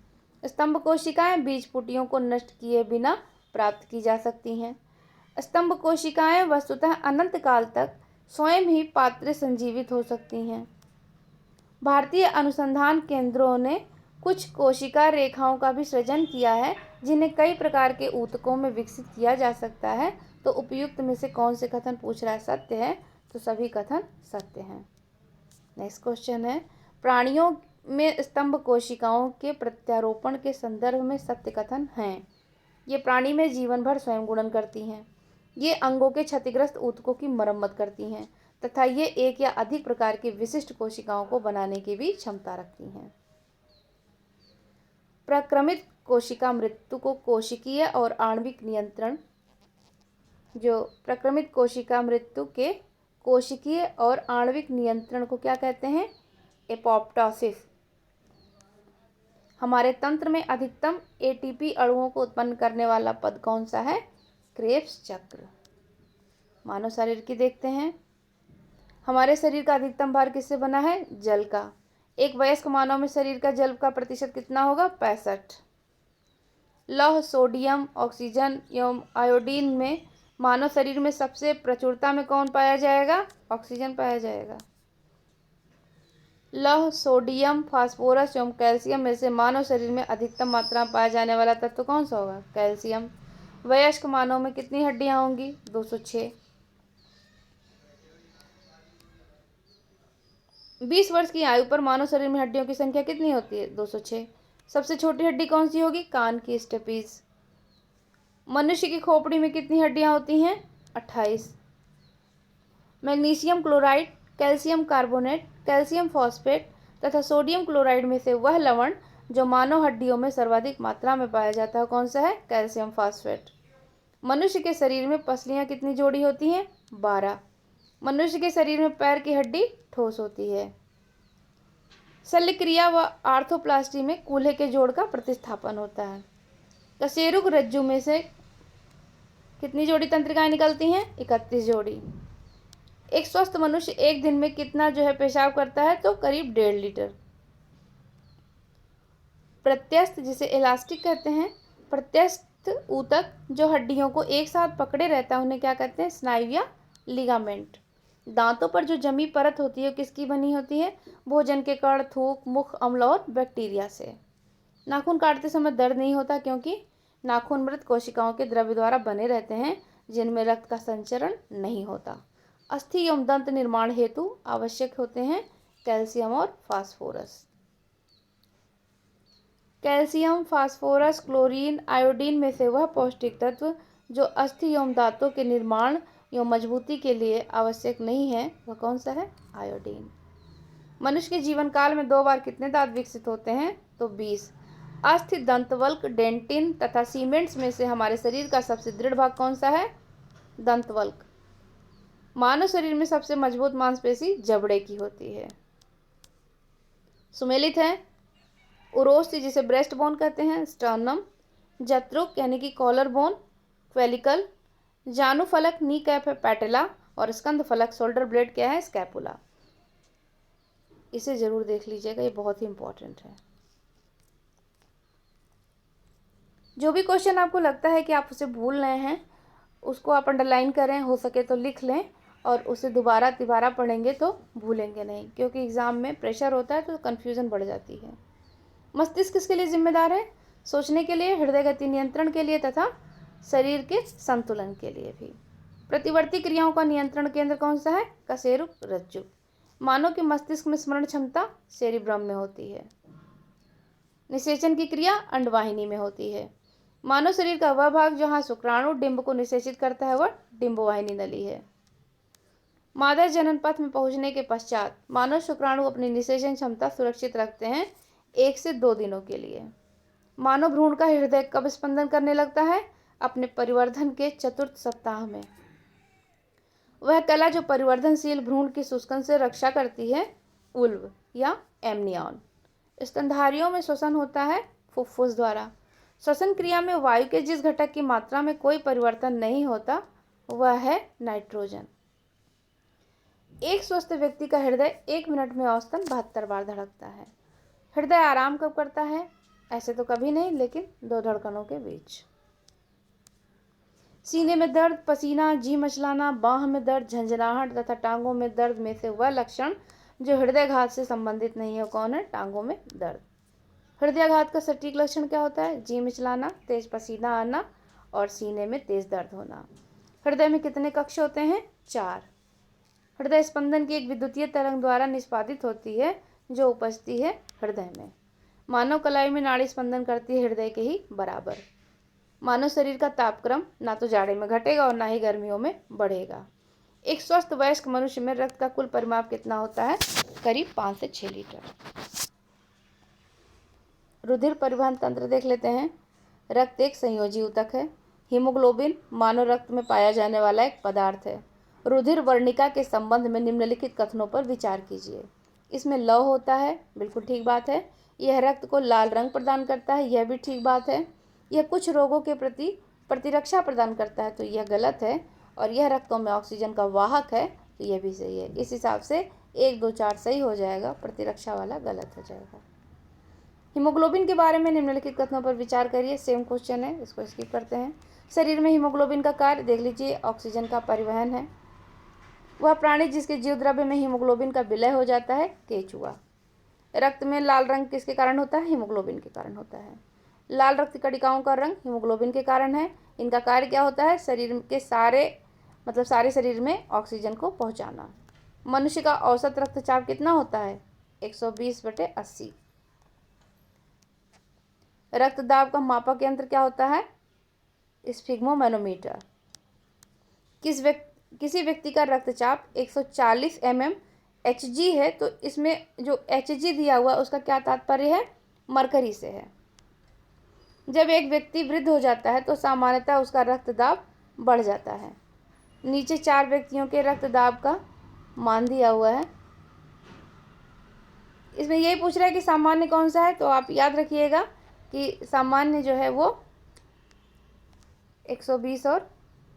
स्तंभ कोशिकाएं बीजपुटियों को नष्ट किए बिना प्राप्त की जा सकती हैं। स्तंभ कोशिकाएं वस्तुतः अनंत काल तक स्वयं ही पात्र संजीवित हो सकती हैं। भारतीय अनुसंधान केंद्रों ने कुछ कोशिका रेखाओं का भी सृजन किया है जिन्हें कई प्रकार के ऊतकों में विकसित किया जा सकता है। तो उपयुक्त में से कौन से कथन पूछ रहा है? सत्य है, तो सभी कथन सत्य हैं। नेक्स्ट क्वेश्चन है प्राणियों में स्तंभ कोशिकाओं के प्रत्यारोपण के संदर्भ में सत्य कथन हैं। ये प्राणी में जीवन भर स्वयं गुणन करती हैं। ये अंगों के क्षतिग्रस्त ऊतकों की मरम्मत करती हैं तथा ये एक या अधिक प्रकार की विशिष्ट कोशिकाओं को बनाने की भी क्षमता रखती हैं। प्रक्रमित कोशिका मृत्यु को कोशिकीय और आणविक नियंत्रण प्रक्रमित कोशिका मृत्यु के कोशिकीय और आणविक नियंत्रण को क्या कहते हैं? एपोप्टोसिस। हमारे तंत्र में अधिकतम एटीपी अणुओं को उत्पन्न करने वाला पद कौन सा है? क्रेब्स चक्र। मानव शरीर की देखते हैं। हमारे शरीर का अधिकतम भार किससे बना है? जल का। एक वयस्क मानव में शरीर का जल का प्रतिशत कितना होगा? 65। लौह, सोडियम, ऑक्सीजन एवं आयोडीन में मानव शरीर में सबसे प्रचुरता में कौन पाया जाएगा? ऑक्सीजन पाया जाएगा। लौह, सोडियम, फास्फोरस एवं कैल्शियम में से मानव शरीर में अधिकतम मात्रा में पाया जाने वाला तत्व कौन सा होगा? कैल्शियम। वयस्क मानव में कितनी हड्डियां होंगी? 206। 20 वर्ष की आयु पर मानव शरीर में हड्डियों की संख्या कितनी होती है? 206। सबसे छोटी हड्डी कौन सी होगी? कान की स्टेपीज। मनुष्य की खोपड़ी में कितनी हड्डियां होती हैं? 28। Magnesium chloride, calcium carbonate, calcium phosphate तथा सोडियम क्लोराइड में से वह लवण जो मानव हड्डियों में सर्वाधिक मात्रा में पाया जाता है कौन सा है? Calcium phosphate. मनुष्य के शरीर में पसलियां कितनी जोड़ी होती हैं? 12। मनुष्य के शरीर में पैर की हड्डी ठोस होती है। शल्य क्रिया व आर्थोप्लास्टी में कूल्हे के जोड़ का प्रतिस्थापन होता है। कशेरुक रज्जु में से कितनी जोड़ी तंत्रिकाएं निकलती हैं? 31 जोड़ी। एक स्वस्थ मनुष्य एक दिन में कितना पेशाब करता है? तो करीब 1.5 लीटर। प्रत्यस्थ जिसे इलास्टिक कहते हैं, प्रत्यस्थ अस्थ ऊतक जो हड्डियों को एक साथ पकड़े रहता है उन्हें क्या कहते हैं? स्नायु या लिगामेंट। दांतों पर जो जमी परत होती है किसकी बनी होती है? भोजन के कण, थूक, मुख अम्ल और बैक्टीरिया से। नाखून काटते समय दर्द नहीं होता क्योंकि नाखून मृत कोशिकाओं के द्रव्य द्वारा बने रहते हैं जिनमें रक्त का संचरण नहीं होता। अस्थि एवं दंत निर्माण हेतु आवश्यक होते हैं कैल्शियम और phosphorus. Calcium, phosphorus, chlorine, iodine में से वह पौष्टिक तत्व जो अस्थि एवं दांतों के निर्माण एवं मजबूती के लिए आवश्यक नहीं है वह कौन सा है? आयोडीन। मनुष्य के जीवन काल में 2 बार कितने दांत विकसित होते हैं? तो 20। अस्थि, दंतवल्क, डेंटिन तथा सीमेंट्स में से हमारे शरीर का सबसे दृढ़ भाग कौन सा है? दंतवल्क। मानव शरीर में सबसे मजबूत मांसपेशी जबड़े की होती है। सुमेलित है उरोस्थि जिसे ब्रेस्ट बोन कहते हैं, स्टर्नम, जत्रुक यानी कि कॉलर बोन, क्वेलिकल, जानु फलक नी कैप है पैटेला और स्कंद फलक शोल्डर ब्लेड क्या है? स्कैपुला। इसे जरूर देख लीजिएगा, ये बहुत ही इंपॉर्टेंट है। जो भी क्वेश्चन आपको लगता है कि आप उसे भूल रहे हैं उसको आप अंडरलाइन करें, हो सके तो लिख लें और उसे दोबारा तिबारा पढ़ेंगे तो भूलेंगे नहीं, क्योंकि एग्ज़ाम में प्रेशर होता है तो कन्फ्यूज़न बढ़ जाती है। मस्तिष्क किसके लिए जिम्मेदार है? सोचने के लिए, हृदय गति नियंत्रण के लिए तथा शरीर के संतुलन के लिए भी। प्रतिवर्ती क्रियाओं का नियंत्रण केंद्र कौन सा है? कशेरुक रज्जु। मानव के मस्तिष्क में स्मरण क्षमता सेरिब्रम में होती है। निषेचन की क्रिया अंडवाहिनी में होती है। मानव शरीर का वह भाग जहाँ शुक्राणु डिंब को निषेचित करता है वह डिंबवाहिनी नली है। मादा जनन पथ में पहुंचने के पश्चात मानव शुक्राणु अपनी निषेचन क्षमता सुरक्षित रखते हैं 1 से 2 दिनों के लिए। मानव भ्रूण का हृदय कब स्पंदन करने लगता है? अपने परिवर्धन के 4th सप्ताह में। वह कला जो परिवर्धनशील भ्रूण की शुष्कन से रक्षा करती है उल्व या एमनियॉन। स्तनधारियों में श्वसन होता है फुफ्फुस द्वारा। श्वसन क्रिया में वायु के जिस घटक की मात्रा में कोई परिवर्तन नहीं होता वह है नाइट्रोजन। एक स्वस्थ व्यक्ति का हृदय 1 मिनट में औसतन 72 बार धड़कता है। हृदय आराम कब करता है? ऐसे तो कभी नहीं, लेकिन 2 धड़कनों के बीच। सीने में दर्द, पसीना, जी मचलाना, बाह में दर्द, झंझनाहट तथा टांगों में दर्द में से वह लक्षण जो हृदयघात से संबंधित नहीं है कौन है? टांगों में दर्द। हृदयाघात का सटीक लक्षण क्या होता है? जी मिचलाना, तेज पसीना आना और सीने में तेज दर्द होना। हृदय में कितने कक्ष होते हैं? 4। हृदय स्पंदन की एक विद्युतीय तरंग द्वारा निष्पादित होती है जो उपजती है हृदय में। मानव कलाई में नाड़ी स्पंदन करती है हृदय के ही बराबर। मानव शरीर का तापक्रम ना तो जाड़े में घटेगा और ना ही गर्मियों में बढ़ेगा। एक स्वस्थ वयस्क मनुष्य में रक्त का कुल परिमाप कितना होता है? करीब 5 से 6 लीटर। रुधिर परिवहन तंत्र देख लेते हैं। रक्त एक संयोजी ऊतक है। हीमोग्लोबिन मानव रक्त में पाया जाने वाला एक पदार्थ है। रुधिर वर्णिका के संबंध में निम्नलिखित कथनों पर विचार कीजिए। इसमें लौह होता है, बिल्कुल ठीक बात है। यह रक्त को लाल रंग प्रदान करता है, यह भी ठीक बात है। यह कुछ रोगों के प्रति प्रतिरक्षा प्रदान करता है, तो यह गलत है। और यह रक्तों में ऑक्सीजन का वाहक है, तो यह भी सही है। इस हिसाब से 1, 2, 4 सही हो जाएगा, प्रतिरक्षा वाला गलत हो जाएगा। हीमोग्लोबिन के बारे में निम्नलिखित कथनों पर विचार करिए। सेम क्वेश्चन है, इसको स्किप करते हैं। शरीर में हीमोग्लोबिन का कार्य देख लीजिए, ऑक्सीजन का परिवहन है। वह प्राणी जिसके जीव द्रव्य में हीमोग्लोबिन का विलय हो जाता है केंचुआ। रक्त में लाल रंग किसके कारण होता है? हीमोग्लोबिन के कारण होता है। लाल रक्त कणिकाओं का रंग हीमोग्लोबिन के कारण है। इनका कार्य क्या होता है? शरीर के सारे शरीर में ऑक्सीजन को पहुंचाना। मनुष्य का औसत रक्तचाप कितना होता है? 120/80। रक्तदाब का मापक यंत्र क्या होता है? स्फिग्मोमैनोमीटर। किसी व्यक्ति का रक्तचाप 140 mmHg है, तो इसमें जो Hg दिया हुआ उसका क्या तात्पर्य है? मरकरी से है। जब एक व्यक्ति वृद्ध हो जाता है तो सामान्यतः उसका रक्तदाब बढ़ जाता है। नीचे 4 व्यक्तियों के रक्तदाब का मान दिया हुआ है। इसमें यही पूछ रहा है कि सामान्य कौन सा है, तो आप याद रखिएगा कि सामान्य जो है वो 120 और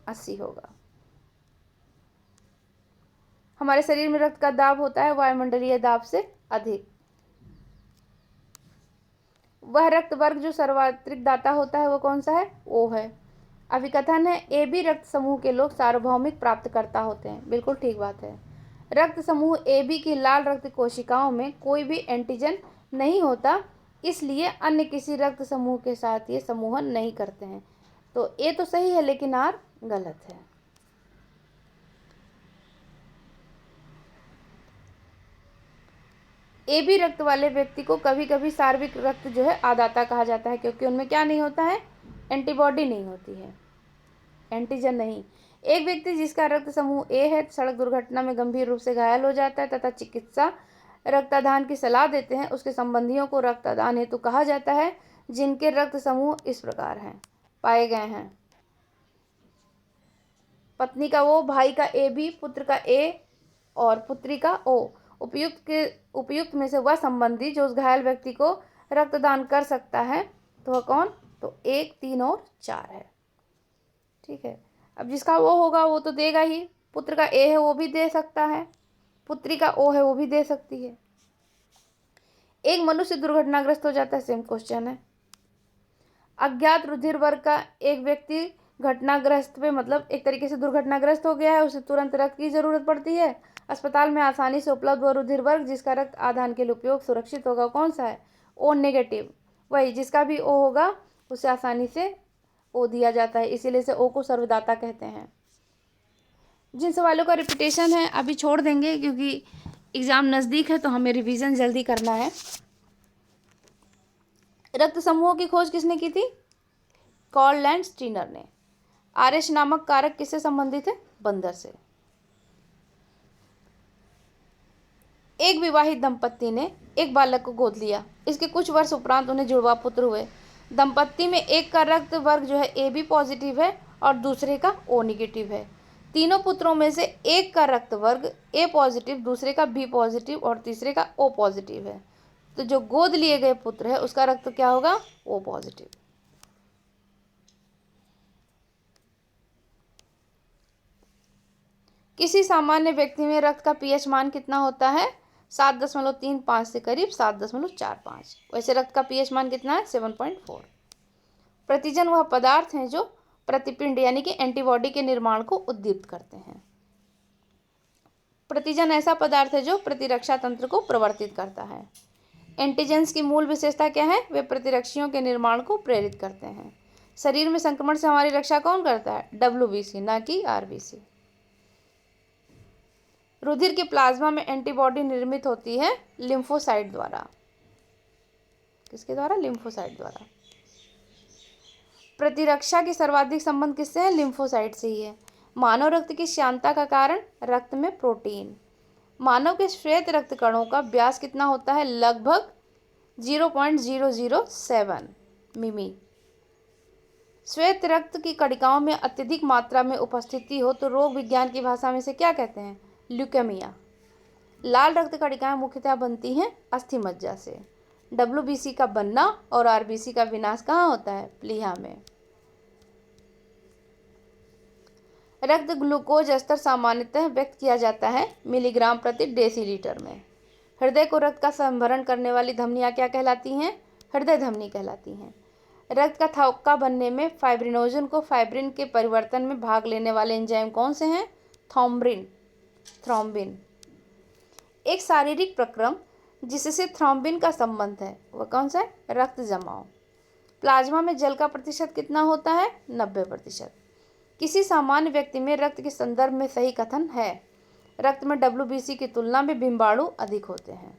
80 होगा। हमारे शरीर में रक्त का दाब होता है वायुमंडलीय दाब से अधिक। वह रक्त वर्ग जो सर्वाधिक दाता होता है वो कौन सा है? ओ है। अभिकथन है ए बी रक्त समूह के लोग सार्वभौमिक प्राप्तकर्ता होते हैं। बिल्कुल ठीक बात है। रक्त समूह ए बी की लाल रक्त कोशिकाओं में कोई भी एंटीजन नहीं होता, इसलिए अन्य किसी रक्त समूह के साथ ये समूहन नहीं करते हैं। तो ए तो सही है लेकिन आर गलत है। ए बी रक्त वाले व्यक्ति को कभी कभी सार्विक रक्त जो है आदाता कहा जाता है, क्योंकि उनमें क्या नहीं होता है? एंटीबॉडी नहीं होती है, एंटीजन नहीं। एक व्यक्ति जिसका रक्त समूह ए है सड़क दुर्घटना में गंभीर रूप से घायल हो जाता है तथा चिकित्सा रक्तदान की सलाह देते हैं, उसके संबंधियों को रक्तदान हेतु कहा जाता है जिनके रक्त समूह इस प्रकार हैं पाए गए हैं। पत्नी का ओ, भाई का ए बी, पुत्र का ए और पुत्री का ओ। उपयुक्त में से वह संबंधी जो उस घायल व्यक्ति को रक्तदान कर सकता है, तो वह कौन? तो 1, 3 और 4 है। ठीक है। अब जिसका वो होगा वो तो देगा ही। पुत्र का ए है वो भी दे सकता है, पुत्री का ओ है वो भी दे सकती है। एक मनुष्य दुर्घटनाग्रस्त हो जाता है, सेम क्वेश्चन है। अज्ञात रुधिर वर्ग का एक व्यक्ति घटनाग्रस्त पे मतलब एक तरीके से दुर्घटनाग्रस्त हो गया है, उसे तुरंत रक्त की जरूरत पड़ती है। अस्पताल में आसानी से उपलब्ध वो रुधिर वर्ग जिसका रक्त आदान के लिए उपयोग सुरक्षित होगा कौन सा है? O negative. वही जिसका भी ओ होगा उसे आसानी से ओ दिया जाता है, इसीलिए से ओ को सर्वदाता कहते हैं। जिन सवालों का रिपीटेशन है अभी छोड़ देंगे क्योंकि एग्जाम नज़दीक है, तो हमें रिवीजन जल्दी करना है। रक्त समूहों की खोज किसने की थी? कॉर्ल एंड स्टीनर ने। आरएच नामक कारक किससे संबंधित है? बंदर से। एक विवाहित दंपत्ति ने एक बालक को गोद लिया। इसके कुछ वर्ष उपरांत उन्हें जुड़वा पुत्र हुए। दंपत्ति में एक का रक्त वर्ग जो है ए बी पॉजिटिव है और दूसरे का ओ निगेटिव है। तीनों पुत्रों में से एक का रक्त वर्ग ए पॉजिटिव, दूसरे का बी पॉजिटिव और तीसरे का ओ पॉजिटिव है। तो जो गोद लिए गए पुत्र है उसका रक्त क्या होगा? O positive. किसी सामान्य व्यक्ति में रक्त का पीएच मान कितना होता है? 7.35 से करीब 7.45। वैसे रक्त का पीएच मान कितना है? 7.4। प्रतिजन वह पदार्थ हैं जो प्रतिपिंड यानी कि एंटीबॉडी के निर्माण को उद्दीप्त करते हैं। प्रतिजन ऐसा पदार्थ है जो प्रतिरक्षा तंत्र को प्रवर्तित करता है। एंटीजेंस की मूल विशेषता क्या है? वे प्रतिरक्षियों के निर्माण को प्रेरित करते हैं। शरीर में संक्रमण से हमारी रक्षा कौन करता है? WBC, ना कि RBC। रुधिर के प्लाज्मा में एंटीबॉडी निर्मित होती है लिम्फोसाइट द्वारा। किसके द्वारा? लिम्फोसाइट द्वारा। प्रतिरक्षा के सर्वाधिक संबंध किससे है? लिम्फोसाइट से ही है। मानव रक्त की श्यानता का कारण रक्त में प्रोटीन। मानव के श्वेत रक्त कणों का व्यास कितना होता है? लगभग 0.007 मिमी। श्वेत रक्त की कणिकाओं में अत्यधिक मात्रा में उपस्थिति हो तो रोग विज्ञान की भाषा में से क्या कहते हैं? ल्यूकेमिया। लाल रक्त कणिकाएं मुख्यतः बनती हैं अस्थि मज्जा से। WBC का बनना और RBC का विनाश कहाँ होता है? प्लीहा में। रक्त ग्लूकोज स्तर सामान्यतः व्यक्त किया जाता है मिलीग्राम प्रति डेसीलीटर में। हृदय को रक्त का संभरण करने वाली धमनियां क्या कहलाती हैं? हृदय धमनी कहलाती हैं। रक्त का थक्का बनने में फाइब्रिनोजन को फाइब्रिन के परिवर्तन में भाग लेने वाले एंजाइम कौन से हैं? थ्रोम्बिन। एक शारीरिक प्रक्रम जिससे थ्रोम्बिन का संबंध है वह कौन सा है? रक्त जमाव। प्लाज्मा में जल का प्रतिशत कितना होता है? 90%। किसी सामान्य व्यक्ति में रक्त के संदर्भ में सही कथन है? रक्त में WBC की तुलना में बिम्बाणु अधिक होते हैं।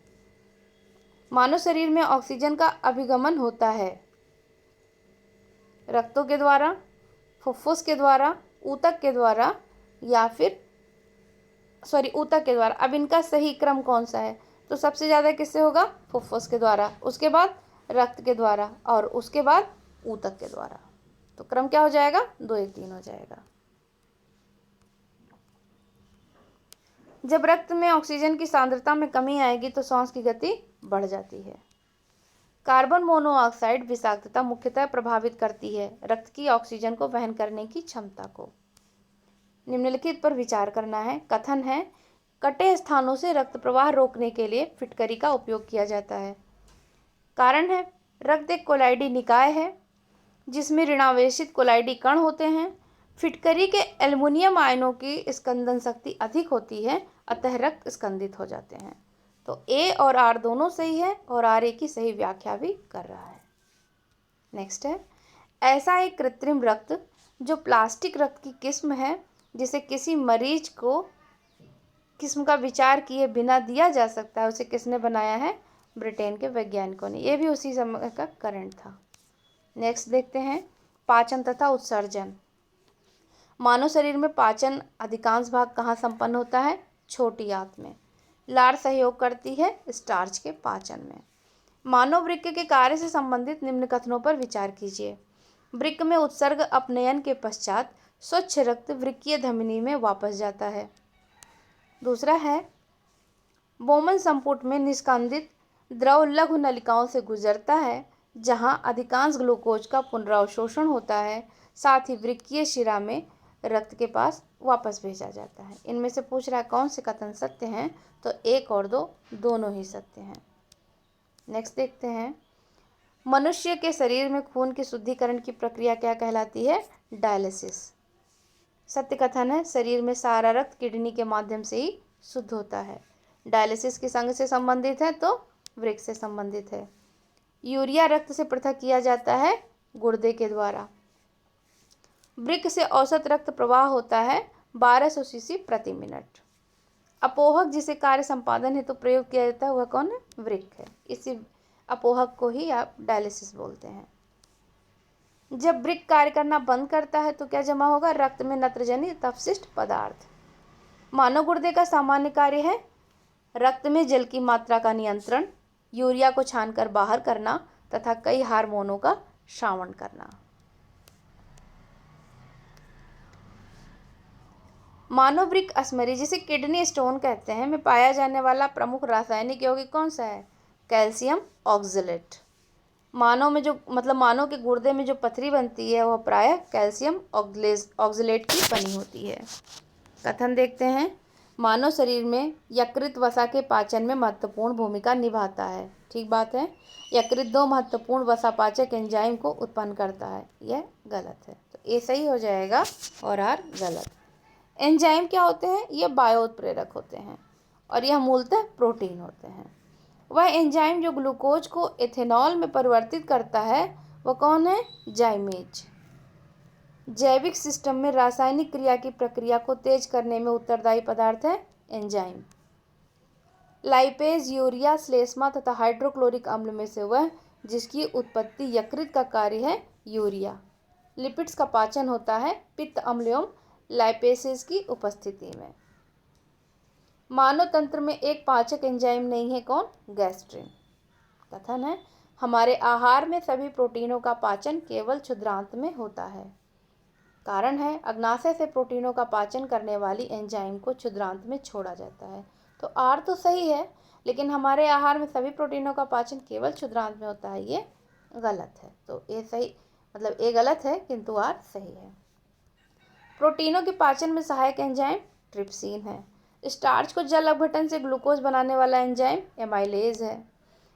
मानव शरीर में ऑक्सीजन का अभिगमन होता है रक्तों के द्वारा, फुफ्फुस के द्वारा, ऊतक के द्वारा या फिर ऊतक के द्वारा। अब इनका सही क्रम कौन सा है? तो सबसे ज़्यादा किससे होगा? फुफ्फुस के द्वारा, उसके बाद रक्त के द्वारा और उसके बाद ऊतक के द्वारा। तो क्रम क्या हो जाएगा? 2, 1, 3 हो जाएगा। जब रक्त में ऑक्सीजन की सांद्रता में कमी आएगी तो सांस की गति बढ़ जाती है। कार्बन मोनोऑक्साइड विषाक्तता मुख्यतः प्रभावित करती है रक्त की ऑक्सीजन को वहन करने की क्षमता को। निम्नलिखित पर विचार करना है। कथन है कटे स्थानों से रक्त प्रवाह रोकने के लिए फिटकरी का उपयोग किया जाता है। कारण है रक्त एक कोलाइडी निकाय है जिसमें ऋणावेशित कोलाइडी कण होते हैं। फिटकरी के एल्युमिनियम आयनों की स्कंदन शक्ति अधिक होती है, अतः रक्त स्कंदित हो जाते हैं। तो ए और आर दोनों सही है और आर ए की सही व्याख्या भी कर रहा है। नेक्स्ट है, ऐसा एक कृत्रिम रक्त जो प्लास्टिक रक्त की किस्म है जिसे किसी मरीज को किस्म का विचार किए बिना दिया जा सकता है, उसे किसने बनाया है? ब्रिटेन के वैज्ञानिकों ने। यह भी उसी समय का करंट था। नेक्स्ट देखते हैं, पाचन तथा उत्सर्जन। मानव शरीर में पाचन अधिकांश भाग कहाँ संपन्न होता है? छोटी आंत में। लार सहयोग करती है स्टार्च के पाचन में। मानव वृक्क के कार्य से संबंधित निम्न कथनों पर विचार कीजिए। वृक्क में उत्सर्ग अपनयन के पश्चात स्वच्छ रक्त वृक्कीय धमनी में वापस जाता है। दूसरा है, बोमन संपुट में निष्कांदित द्रव लघु नलिकाओं से गुजरता है जहां अधिकांश ग्लूकोज का पुनरावशोषण होता है, साथ ही वृक्कीय शिरा में रक्त के पास वापस भेजा जाता है। इनमें से पूछ रहा है कौन से कथन सत्य हैं? तो एक और दो दोनों ही सत्य हैं। नेक्स्ट देखते हैं, मनुष्य के शरीर में खून की शुद्धिकरण की प्रक्रिया क्या कहलाती है? डायलिसिस। सत्य कथन है, शरीर में सारा रक्त किडनी के माध्यम से ही शुद्ध होता है। डायलिसिस किस अंग से संबंधित है? तो वृक्क से संबंधित है। यूरिया रक्त से पृथक किया जाता है गुर्दे के द्वारा। वृक्क से औसत रक्त प्रवाह होता है 1200 सीसी प्रति मिनट। अपोहक जिसे कार्य संपादन हेतु तो प्रयोग किया जाता है वह कौन है? वृक्क है। इसी अपोहक को ही आप डायलिसिस बोलते हैं। जब वृक्क कार्य करना बंद करता है तो क्या जमा होगा? रक्त में नत्रजनी अपशिष्ट पदार्थ। मानव गुर्दे का सामान्य कार्य है रक्त में जल की मात्रा का नियंत्रण, यूरिया को छानकर बाहर करना तथा कई हार्मोनों का श्रावण करना। मानव वृक्क अश्मरी जिसे किडनी स्टोन कहते हैं में पाया जाने वाला प्रमुख रासायनिक यौगिक कौन सा है? Calcium oxalate. मानव में जो मानव के गुर्दे में जो पथरी बनती है वह प्रायः कैल्शियम ऑक्जेलेट की बनी होती है। कथन देखते हैं, मानव शरीर में यकृत वसा के पाचन में महत्वपूर्ण भूमिका निभाता है। ठीक बात है। यकृत 2 महत्वपूर्ण वसापाचक एंजाइम को उत्पन्न करता है। यह गलत है, तो ए सही हो जाएगा और आर गलत। एंजाइम क्या होते हैं? ये बायो उत्प्रेरक होते हैं और यह मूलतः प्रोटीन होते हैं। वह एंजाइम जो ग्लूकोज को एथेनॉल में परिवर्तित करता है वह कौन है? जाइमेज। जैविक सिस्टम में रासायनिक क्रिया की प्रक्रिया को तेज करने में उत्तरदायी पदार्थ है एंजाइम। लाइपेज, यूरिया, श्लेष्मा तथा हाइड्रोक्लोरिक अम्ल में से वह जिसकी उत्पत्ति यकृत का कार्य है यूरिया। लिपिड्स का पाचन होता है पित्त अम्ल एवं लाइपेसेस की उपस्थिति में। मानव तंत्र में एक पाचक एंजाइम नहीं है, कौन? गैस्ट्रिन। कथन है, हमारे आहार में सभी प्रोटीनों का पाचन केवल क्षुद्रांत में होता है। कारण है, अग्नाशय से प्रोटीनों का पाचन करने वाली एंजाइम को क्षुद्रांत में छोड़ा जाता है। तो आर तो सही है, लेकिन हमारे आहार में सभी प्रोटीनों का पाचन केवल क्षुद्रांत में होता है, ये गलत है। तो ए सही, ए गलत है किंतु आर सही है। प्रोटीनों के पाचन में सहायक एंजाइम ट्रिप्सिन है। स्टार्च को जल अपघटन से ग्लूकोज बनाने वाला एंजाइम एमाइलेज है।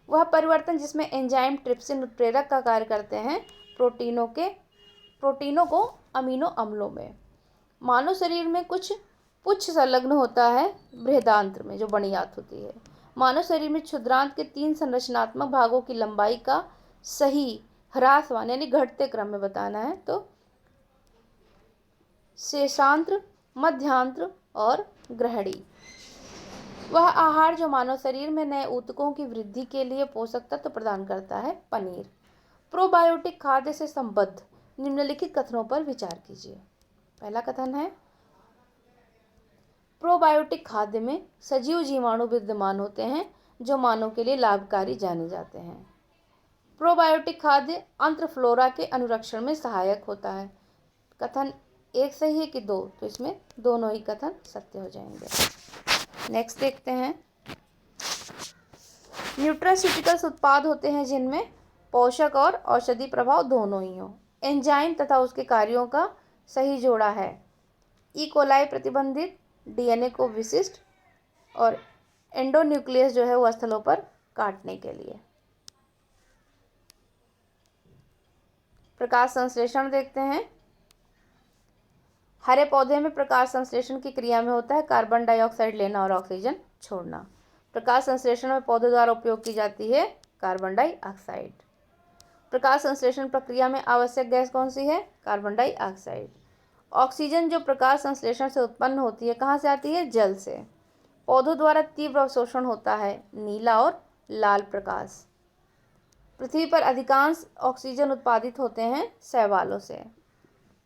वह परिवर्तन जिसमें एंजाइम ट्रिप्सिन उत्प्रेरक का कार्य करते हैं प्रोटीनों को अमीनो अम्लों में। मानव शरीर में कुछ पुच्छ संलग्न होता है बृहदांत्र में, जो बड़ी आंत होती है। मानव शरीर में क्षुद्रांत के 3 संरचनात्मक भागों की लंबाई का सही ह्रासवान यानी घटते क्रम में बताना है। तो शेषांत्र, मध्यांत्र और ग्रहणी। वह आहार जो मानव शरीर में नए ऊतकों की वृद्धि के लिए पोषक तत्व प्रदान करता है पनीर। प्रोबायोटिक खाद्य से संबद्ध निम्नलिखित कथनों पर विचार कीजिए। पहला कथन है, प्रोबायोटिक खाद्य में सजीव जीवाणु विद्यमान होते हैं जो मानव के लिए लाभकारी जाने जाते हैं। प्रोबायोटिक खाद्य अंतर्फ्लोरा के अनुरक्षण में सहायक होता है। कथन एक सही है कि दो? तो इसमें दोनों ही कथन सत्य हो जाएंगे। नेक्स्ट देखते हैं, न्यूट्रास्यूटिकल्स उत्पाद होते हैं जिनमें पोषक और औषधि प्रभाव दोनों ही हो। एंजाइम तथा उसके कार्यों का सही जोड़ा है। ई कोलाई प्रतिबंधित डीएनए को विशिष्ट और एंडोन्यूक्लियस जो है वह स्थलों पर काटने के लिए। प्रकाश संश्लेषण देखते हैं। हरे पौधे में प्रकाश संश्लेषण की क्रिया में होता है कार्बन डाइऑक्साइड लेना और ऑक्सीजन छोड़ना। प्रकाश संश्लेषण में पौधों द्वारा उपयोग की जाती है कार्बन डाइऑक्साइड। प्रकाश संश्लेषण प्रक्रिया में आवश्यक गैस कौन सी है? Carbon dioxide. ऑक्सीजन जो प्रकाश संश्लेषण से उत्पन्न होती है कहाँ से आती है? जल से। पौधों द्वारा तीव्र अवशोषण होता है नीला और लाल प्रकाश। पृथ्वी पर अधिकांश ऑक्सीजन उत्पादित होते हैं शैवालों से।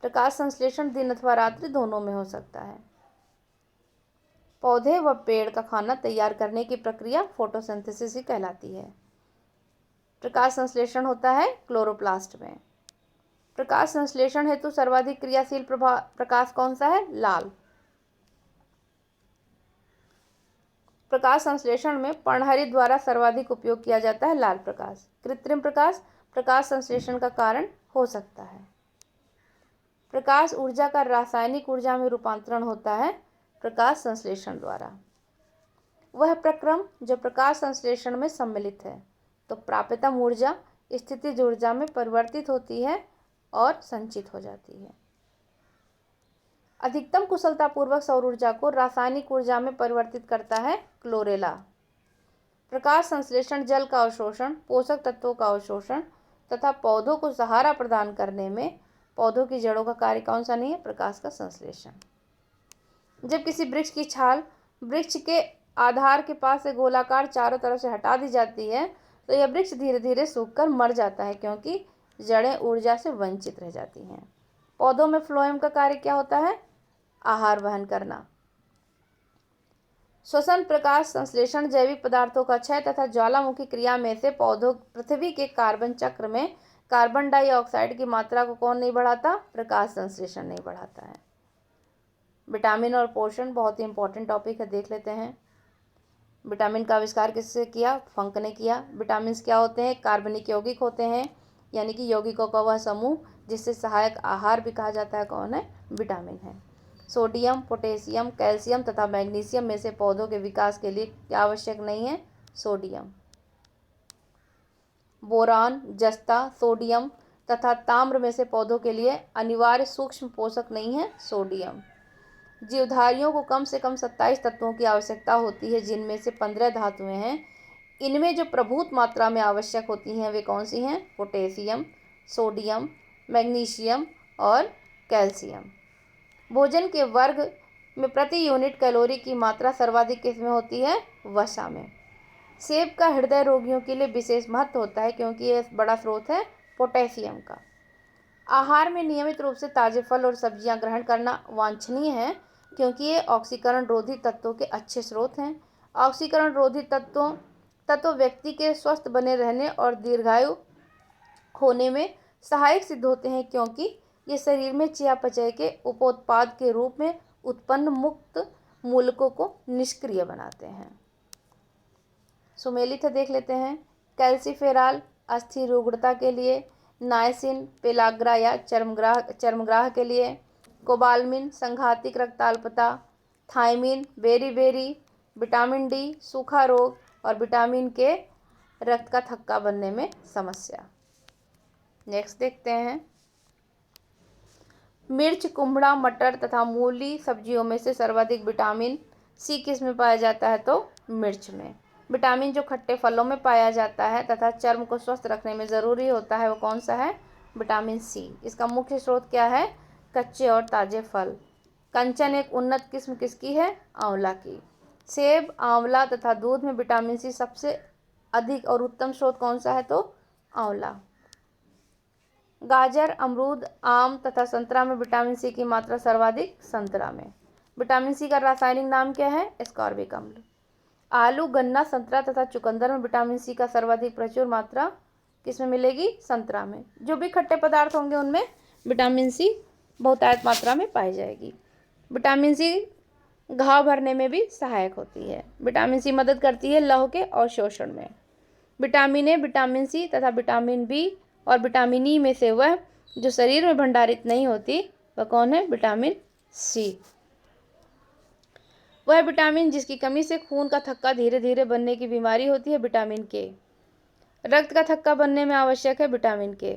प्रकाश संश्लेषण दिन अथवा रात्रि दोनों में हो सकता है। पौधे व पेड़ का खाना तैयार करने की प्रक्रिया फोटोसिंथेसिस ही कहलाती है। प्रकाश संश्लेषण होता है क्लोरोप्लास्ट में। प्रकाश संश्लेषण हेतु सर्वाधिक क्रियाशील प्रकाश कौन सा है? लाल। प्रकाश संश्लेषण में पर्णहरित द्वारा सर्वाधिक उपयोग किया जाता है लाल प्रकाश। कृत्रिम प्रकाश प्रकाश संश्लेषण का कारण हो सकता है। प्रकाश ऊर्जा का रासायनिक ऊर्जा में रूपांतरण होता है प्रकाश संश्लेषण द्वारा। वह प्रक्रम जो प्रकाश संश्लेषण में सम्मिलित है तो प्राप्यतम ऊर्जा स्थितिज ऊर्जा में परिवर्तित होती है और संचित हो जाती है। अधिकतम कुशलतापूर्वक सौर ऊर्जा को रासायनिक ऊर्जा में परिवर्तित करता है क्लोरेला। प्रकाश संश्लेषण जल का अवशोषण, पोषक तत्वों का अवशोषण तथा पौधों को सहारा प्रदान करने में पौधों की जड़ों का कार्य कौन सा नहीं है? प्रकाश का संश्लेषण। जब किसी वृक्ष की छाल वृक्ष के आधार के पास से गोलाकार चारों तरफ से हटा दी जाती है तो यह वृक्ष धीरे धीरे सूखकर मर जाता है क्योंकि जड़ें ऊर्जा से वंचित रह जाती हैं। पौधों में फ्लोएम का कार्य क्या होता है? आहार वहन करना। श्वसन प्रकाश संश्लेषण जैविक पदार्थों का क्षय तथा ज्वालामुखी क्रिया में से पौधों पृथ्वी के कार्बन चक्र में कार्बन डाइऑक्साइड की मात्रा को कौन नहीं बढ़ाता? प्रकाश संश्लेषण नहीं बढ़ाता है। विटामिन और पोषण बहुत ही इंपॉर्टेंट टॉपिक है, देख लेते हैं। विटामिन का आविष्कार किससे किया? फंक ने किया। विटामिन क्या होते हैं? कार्बनिक यौगिक होते हैं, यानी कि यौगिकों का वह समूह जिससे सहायक आहार भी कहा जाता है कौन है? विटामिन है। सोडियम, पोटेशियम, कैल्शियम तथा मैग्नीशियम में से पौधों के विकास के लिए क्या आवश्यक नहीं है? सोडियम। बोरान, जस्ता, सोडियम तथा ताम्र में से पौधों के लिए अनिवार्य सूक्ष्म पोषक नहीं है? सोडियम। जीवधारियों को कम से कम 27 तत्वों की आवश्यकता होती है जिनमें से 15 धातुएं हैं। इनमें जो प्रभुत मात्रा में आवश्यक होती हैं वे कौन सी हैं? पोटेशियम, सोडियम, मैग्नीशियम और कैल्शियम। भोजन के वर्ग में प्रति यूनिट कैलोरी की मात्रा सर्वाधिक किसमें होती है? वसा में। सेब का हृदय रोगियों के लिए विशेष महत्व होता है क्योंकि यह बड़ा स्रोत है पोटेशियम का। आहार में नियमित रूप से ताजे फल और सब्जियां ग्रहण करना वांछनीय है क्योंकि ये ऑक्सीकरण रोधी तत्वों के अच्छे स्रोत हैं। ऑक्सीकरण रोधी तत्व व्यक्ति के स्वस्थ बने रहने और दीर्घायु होने में सहायक सिद्ध होते हैं क्योंकि ये शरीर में चयापचय के उपोत्पाद के रूप में उत्पन्न मुक्त मूलकों को निष्क्रिय बनाते हैं। सुमेलित देख लेते हैं। कैल्सीफेराल अस्थि रुग्णता के लिए, नाइसिन पेलाग्रा या चर्मग्राह के लिए, कोबालमिन संघातिक रक्ताल्पता, थायमिन बेरी, विटामिन डी सूखा रोग और विटामिन के रक्त का थक्का बनने में समस्या। नेक्स्ट देखते हैं। मिर्च, कुम्हड़ा, मटर तथा मूली सब्जियों में से सर्वाधिक विटामिन सी किस में पाया जाता है? तो मिर्च में। विटामिन जो खट्टे फलों में पाया जाता है तथा चर्म को स्वस्थ रखने में ज़रूरी होता है वो कौन सा है? Vitamin C. इसका मुख्य स्रोत क्या है? कच्चे और ताज़े फल। कंचन एक उन्नत किस्म किसकी है? आंवला की। सेब, आंवला तथा दूध में विटामिन सी सबसे अधिक और उत्तम स्रोत कौन सा है? तो आंवला। गाजर, अमरूद, आम तथा संतरा में विटामिन सी की मात्रा सर्वाधिक संतरा में। विटामिन सी का रासायनिक नाम क्या है? एस्कॉर्बिक अम्ल। आलू, गन्ना, संतरा तथा चुकंदर में विटामिन सी का सर्वाधिक प्रचुर मात्रा किसमें मिलेगी? संतरा में। जो भी खट्टे पदार्थ होंगे उनमें विटामिन सी बहुतायत मात्रा में पाई जाएगी। विटामिन सी घाव भरने में भी सहायक होती है। विटामिन सी मदद करती है लौह के अवशोषण में। विटामिन ए, विटामिन सी तथा विटामिन बी और विटामिन ई में से वह जो शरीर में भंडारित नहीं होती वह कौन है? Vitamin C. वह विटामिन जिसकी कमी से खून का थक्का धीरे धीरे बनने की बीमारी होती है विटामिन के। रक्त का थक्का बनने में आवश्यक है विटामिन के।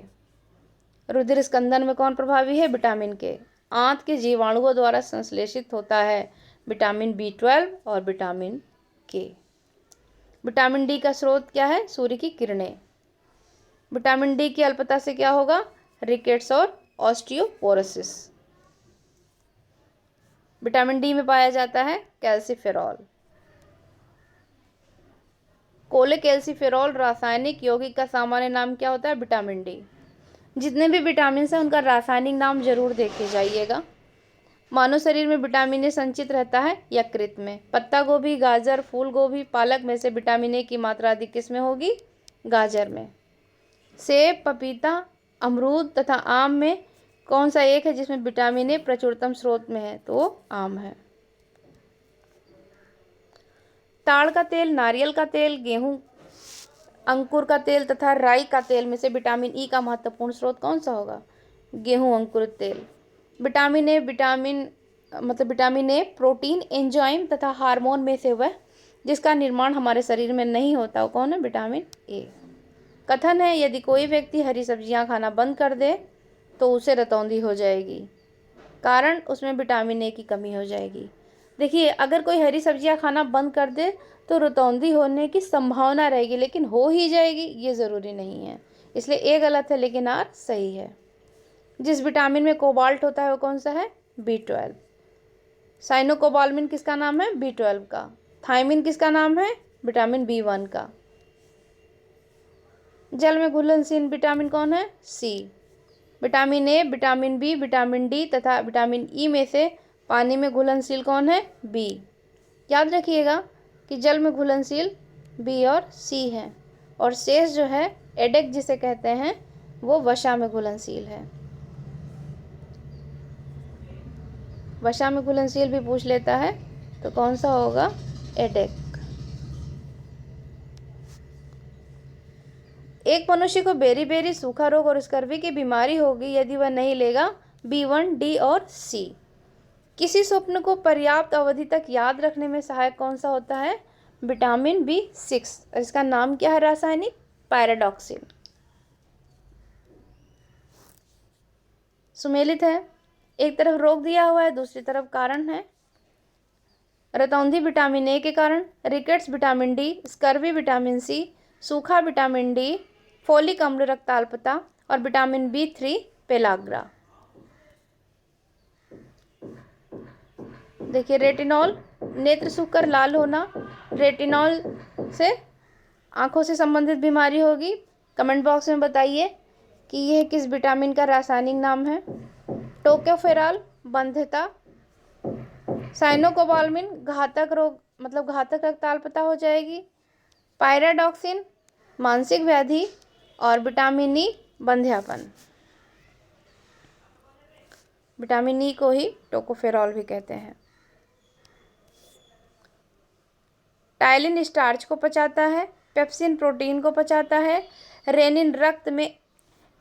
रुधिर स्कंदन में कौन प्रभावी है? विटामिन के। आंत के जीवाणुओं द्वारा संश्लेषित होता है विटामिन B12 और विटामिन के। विटामिन डी का स्रोत क्या है? सूर्य की किरणें। विटामिन डी की अल्पता से क्या होगा? रिकेट्स और ऑस्टियोपोरोसिस। विटामिन डी में पाया जाता है कैल्सीफेरॉल। कोलेकैल्सीफेरॉल रासायनिक यौगिक का सामान्य नाम क्या होता है? Vitamin D. जितने भी विटामिन हैं उनका रासायनिक नाम जरूर देखे जाइएगा। मानव शरीर में विटामिन ए संचित रहता है यकृत में। पत्ता गोभी, गाजर, फूल गोभी, पालक में से विटामिन ए की मात्रा अधिक किस में होगी? गाजर में। सेब, पपीता, अमरूद तथा आम में कौन सा एक है जिसमें विटामिन ए प्रचुरतम स्रोत में है? तो वो आम है। ताड़ का तेल, नारियल का तेल, गेहूं अंकुर का तेल तथा राई का तेल में से विटामिन ई का महत्वपूर्ण स्रोत कौन सा होगा? गेहूं अंकुरित तेल। Vitamin A vitamin A protein, enzyme तथा हार्मोन में से वह जिसका निर्माण हमारे शरीर में नहीं होता वो कौन है? Vitamin A. कथन है यदि कोई व्यक्ति हरी सब्जियां खाना बंद कर दे तो उसे रतौंधी हो जाएगी। कारण उसमें विटामिन ए की कमी हो जाएगी। देखिए, अगर कोई हरी सब्जियां खाना बंद कर दे तो रतौंधी होने की संभावना रहेगी, लेकिन हो ही जाएगी ये ज़रूरी नहीं है। इसलिए ए गलत है लेकिन आर सही है। जिस विटामिन में कोबाल्ट होता है वो कौन सा है? B12। साइनोकोबाल्मिन किसका नाम है? B12 का। थायमिन किसका नाम है? विटामिन B1 का। जल में घुलनशील विटामिन कौन है? C। Vitamin A, vitamin B, vitamin D तथा विटामिन ई में से पानी में घुलनशील कौन है? B। याद रखिएगा कि जल में घुलनशील B और C है, और शेष जो है एडेक जिसे कहते हैं वो वसा में घुलनशील है। वसा में घुलनशील भी पूछ लेता है तो कौन सा होगा? एडेक। एक मनुष्य को बेरी सूखा रोग और स्कर्वी की बीमारी होगी यदि वह नहीं लेगा B1, D और C। किसी स्वप्न को पर्याप्त अवधि तक याद रखने में सहायक कौन सा होता है? Vitamin B6। और इसका नाम क्या है रासायनिक? पैराडॉक्सिन। सुमेलित है। एक तरफ रोग दिया हुआ है, दूसरी तरफ कारण है। रतौंधी विटामिन ए के कारण, rickets vitamin D, scurvy vitamin C, सूखा विटामिन डी, फोलिक अम्ल रक्ताल्पता और विटामिन B3 पेलाग्रा। देखिए, रेटिनॉल, नेत्र सूखकर लाल होना, रेटिनॉल से आंखों से संबंधित बीमारी होगी। कमेंट बॉक्स में बताइए कि यह किस विटामिन का रासायनिक नाम है। टोकोफेरॉल बंध्यता, साइनोकोबाल्मिन घातक रोग घातक रक्ताल्पता हो जाएगी, पायराडॉक्सिन मानसिक व्याधि और विटामिन ई बंध्यापन। विटामिन ई को ही टोकोफेरॉल भी कहते हैं। टाइलिन स्टार्च को पचाता है, पेप्सिन प्रोटीन को पचाता है, रेनिन रक्त में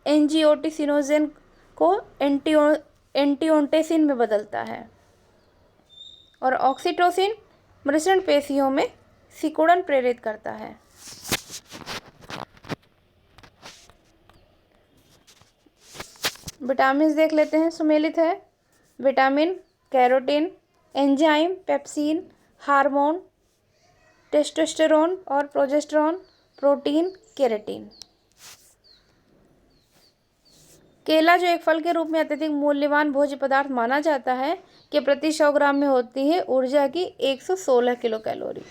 एंजियोटेंसिनोजेन को एंटिओटेंसिन में बदलता है, और ऑक्सीटोसिन मृषण पेशियों में सिकुड़न प्रेरित करता है। विटामिन देख लेते हैं। सुमेलित है। Vitamin, carotene, enzyme, pepsin, hormone, testosterone और प्रोजेस्टेरोन, प्रोटीन, केराटिन। केला जो एक फल के रूप में अत्यधिक मूल्यवान भोज्य पदार्थ माना जाता है कि प्रति 100 ग्राम में होती है ऊर्जा की 116 किलो कैलोरी।